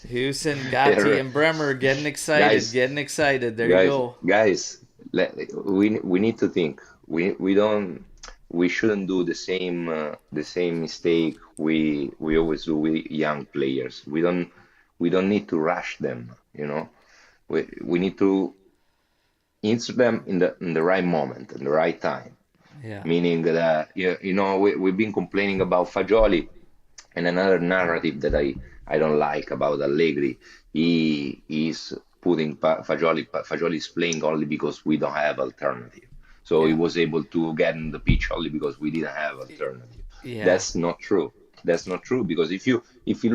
Speaker 4: Houston, Gatti, and Bremer getting excited.
Speaker 2: Guys,
Speaker 4: Getting excited. There you
Speaker 2: guys,
Speaker 4: go.
Speaker 2: guys, we need to think. We shouldn't do the same mistake we always do with young players. We don't need to rush them. We need to insert them in the right moment, in the right time.
Speaker 4: Yeah.
Speaker 2: Meaning that we've been complaining about Fagioli. And another narrative that I don't like about Allegri, he is putting Fagioli is playing only because we don't have alternative. So he
Speaker 4: Yeah.
Speaker 2: was able to get in the pitch only because we didn't have alternative.
Speaker 4: Yeah.
Speaker 2: That's not true. That's not true because if you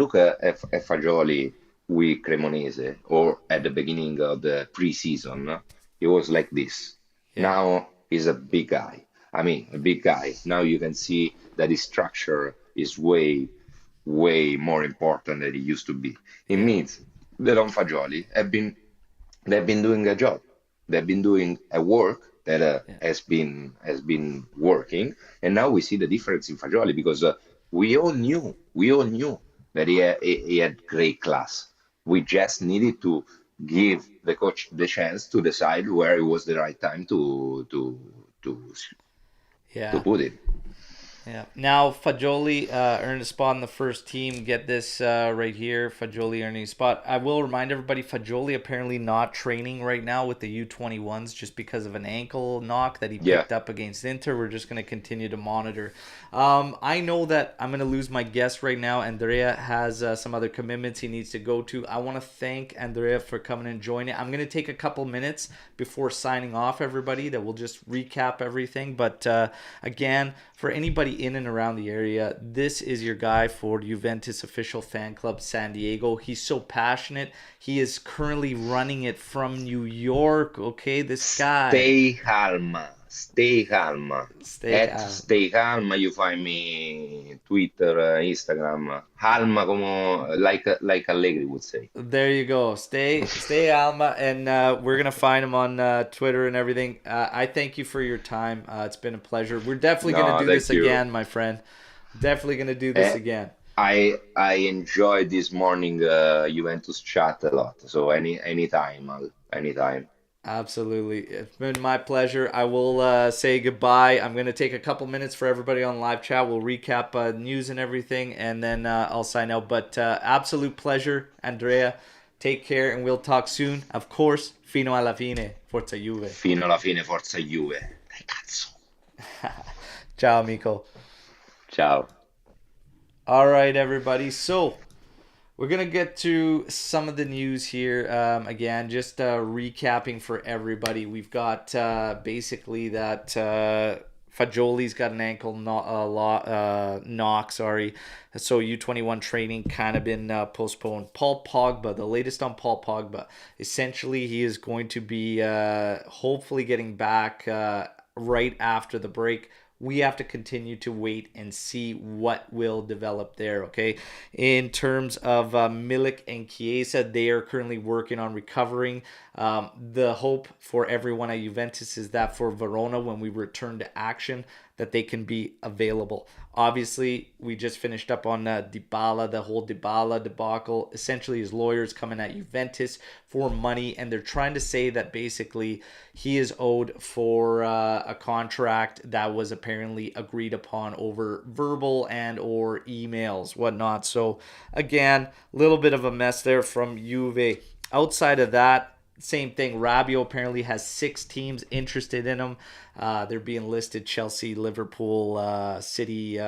Speaker 2: look at Fagioli with Cremonese or at the beginning of the preseason, he was like this.
Speaker 4: Yeah.
Speaker 2: Now he's a big guy. I mean, a big guy. Now you can see that his structure is way more important than it used to be. It
Speaker 4: Yeah.
Speaker 2: means that on Fagioli they've been doing a job. They've been doing a work that
Speaker 4: Yeah.
Speaker 2: has been working, and now we see the difference in Fagioli because we all knew that he had great class. We just needed to give the coach the chance to decide where it was the right time to
Speaker 4: Yeah.
Speaker 2: put it.
Speaker 4: Yeah. Now Fagioli earned a spot in the first team. Get this right here. Fagioli earning a spot. I will remind everybody, Fagioli apparently not training right now with the U21s just because of an ankle knock that he
Speaker 2: Yeah,
Speaker 4: picked up against Inter. We're just going to continue to monitor. I know that I'm going to lose my guest right now. Andrea has some other commitments he needs to go to. I want to thank Andrea for coming and joining. I'm going to take a couple minutes before signing off, everybody, that we'll just recap everything. But again, for anybody in and around the area, this is your guy for Juventus official fan club San Diego. He's so passionate. He is currently running it from New York. Okay, this guy.
Speaker 2: stay calm, stay calm.
Speaker 4: Stay
Speaker 2: At
Speaker 4: calm.
Speaker 2: stay calm, you find me Twitter, Instagram. Calma, como like Allegri would say.
Speaker 4: There you go. Stay Alma, and we're gonna find him on Twitter and everything. I thank you for your time. It's been a pleasure. We're definitely gonna
Speaker 2: No,
Speaker 4: do this
Speaker 2: thank you.
Speaker 4: again, my friend. Definitely gonna do this
Speaker 2: Eh,
Speaker 4: again.
Speaker 2: I enjoyed this morning Juventus chat a lot. So anytime, anytime.
Speaker 4: Absolutely. It's been my pleasure. I will say goodbye. I'm going to take a couple minutes for everybody on live chat. We'll recap news and everything, and then I'll sign out. But absolute pleasure, Andrea. Take care, and we'll talk soon. Of course, fino alla fine. Forza Juve.
Speaker 2: Fino alla fine, forza Juve. Dai cazzo.
Speaker 4: Ciao, amico.
Speaker 2: Ciao.
Speaker 4: All right, everybody. So we're going to get to some of the news here. Again, just recapping for everybody. We've got basically that Fagioli's got an ankle knock, sorry. So U21 training kind of been postponed. Paul Pogba, the latest on Paul Pogba. Essentially, he is going to be hopefully getting back right after the break. we have to continue to wait and see what will develop there, okay? In terms of Milik and Chiesa, they are currently working on recovering. The hope for everyone at Juventus is that for Verona, when we return to action, that they can be available. Obviously, we just finished up on Dybala, the whole Dybala debacle. Essentially, his lawyers coming at Juventus for money, and they're trying to say that basically he is owed for a contract that was apparently agreed upon over verbal and or emails, whatnot. So, again, a little bit of a mess there from Juve. Outside of that, same thing. Rabiot apparently has 6 teams interested in him. They're being listed: Chelsea, Liverpool, City,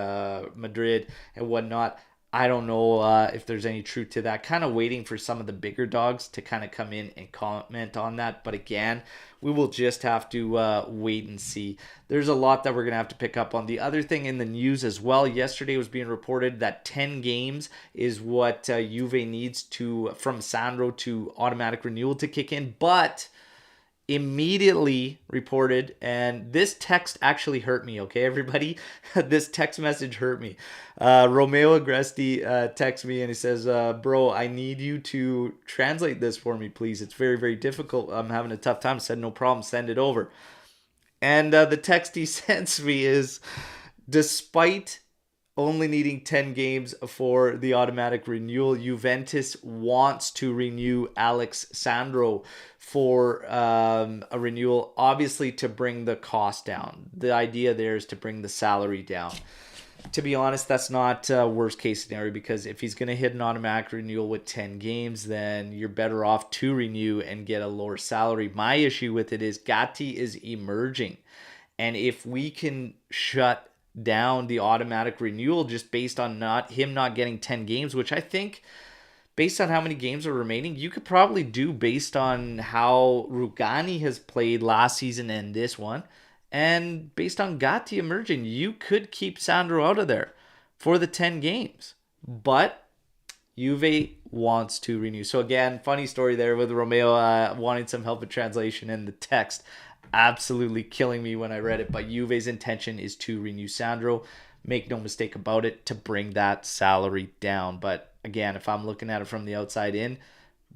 Speaker 4: Madrid, and whatnot. I don't know if there's any truth to that. Kind of waiting for some of the bigger dogs to kind of come in and comment on that. But again, we will just have to wait and see. There's a lot that we're going to have to pick up on. The other thing in the news as well, yesterday was being reported that 10 games is what Juve needs from Sandro to automatic renewal to kick in. But immediately reported, and this text actually hurt me, okay, everybody? This text message hurt me. Romeo Agresti texts me and he says, bro, I need you to translate this for me, please. It's very, very difficult. I'm having a tough time. I said, no problem, send it over. And the text he sends me is, despite only needing 10 games for the automatic renewal, Juventus wants to renew Alex Sandro for a renewal, obviously to bring the cost down. The idea there is to bring the salary down. To be honest, that's not worst case scenario, because if he's going to hit an automatic renewal with 10 games, then you're better off to renew and get a lower salary. My issue with it is Gatti is emerging. And if we can shut down the automatic renewal just based on him not getting 10 games, which I think, based on how many games are remaining, you could probably do based on how Rugani has played last season and this one, and based on Gatti emerging, you could keep Sandro out of there for the 10 games. But Juve wants to renew. So again, funny story there with Romeo wanting some help with translation, and the text absolutely killing me when I read it. But Juve's intention is to renew Sandro. Make no mistake about it, to bring that salary down. But again, if I'm looking at it from the outside in,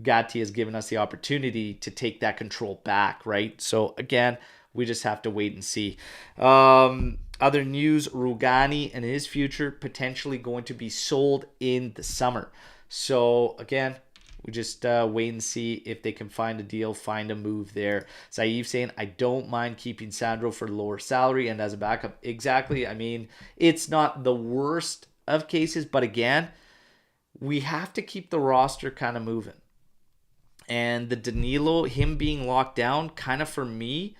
Speaker 4: Gatti has given us the opportunity to take that control back, right? So again, we just have to wait and see. Other news, Rugani and his future potentially going to be sold in the summer. So again, we just wait and see if they can find a deal, find a move there. Saif saying, I don't mind keeping Sandro for lower salary and as a backup. Exactly. I mean, it's not the worst of cases, but again, we have to keep the roster kind of moving. And the Danilo, him being locked down, kind of for me,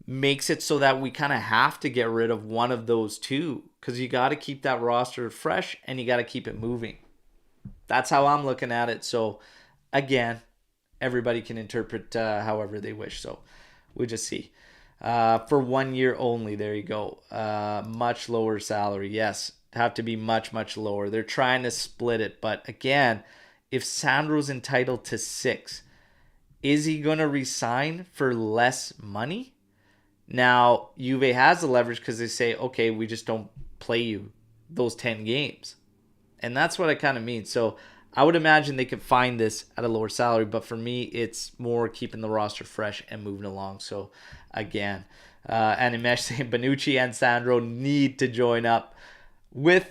Speaker 4: makes it so that we kind of have to get rid of one of those two, because you got to keep that roster fresh and you got to keep it moving. That's how I'm looking at it. So again, everybody can interpret however they wish. So we'll just see. For 1 year only, there you go. Much lower salary. Yes, have to be much, much lower. They're trying to split it. But again, if Sandro's entitled to 6, is he going to resign for less money? Now, Juve has the leverage because they say, okay, we just don't play you those 10 games. And that's what I kind of mean. So I would imagine they could find this at a lower salary. But for me, it's more keeping the roster fresh and moving along. So again, and Imesh saying Bonucci and Sandro need to join up with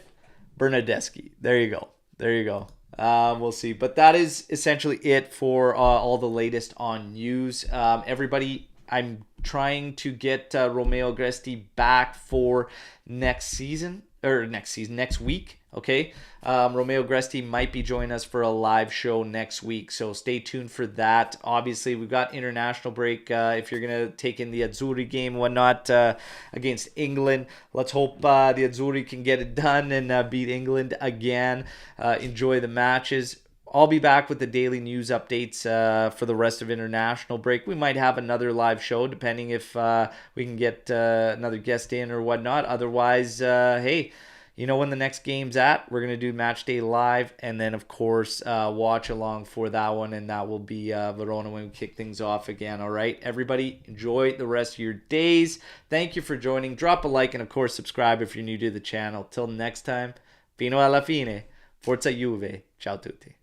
Speaker 4: Bernardeschi. There you go. There you go. We'll see. But that is essentially it for all the latest on news. Everybody, I'm trying to get Romeo Agresti back for next week. Okay. Romeo Agresti might be joining us for a live show next week. So stay tuned for that. Obviously, we've got international break. If you're going to take in the Azzurri game and whatnot against England, let's hope the Azzurri can get it done and beat England again. Enjoy the matches. I'll be back with the daily news updates for the rest of international break. We might have another live show depending if we can get another guest in or whatnot. Otherwise, hey, you know when the next game's at. We're going to do match day live, and then of course watch along for that one, and that will be Verona when we kick things off again. All right, everybody, enjoy the rest of your days. Thank you for joining. Drop a like and of course subscribe if you're new to the channel. Till next time, fino alla fine, forza Juve. Ciao tutti.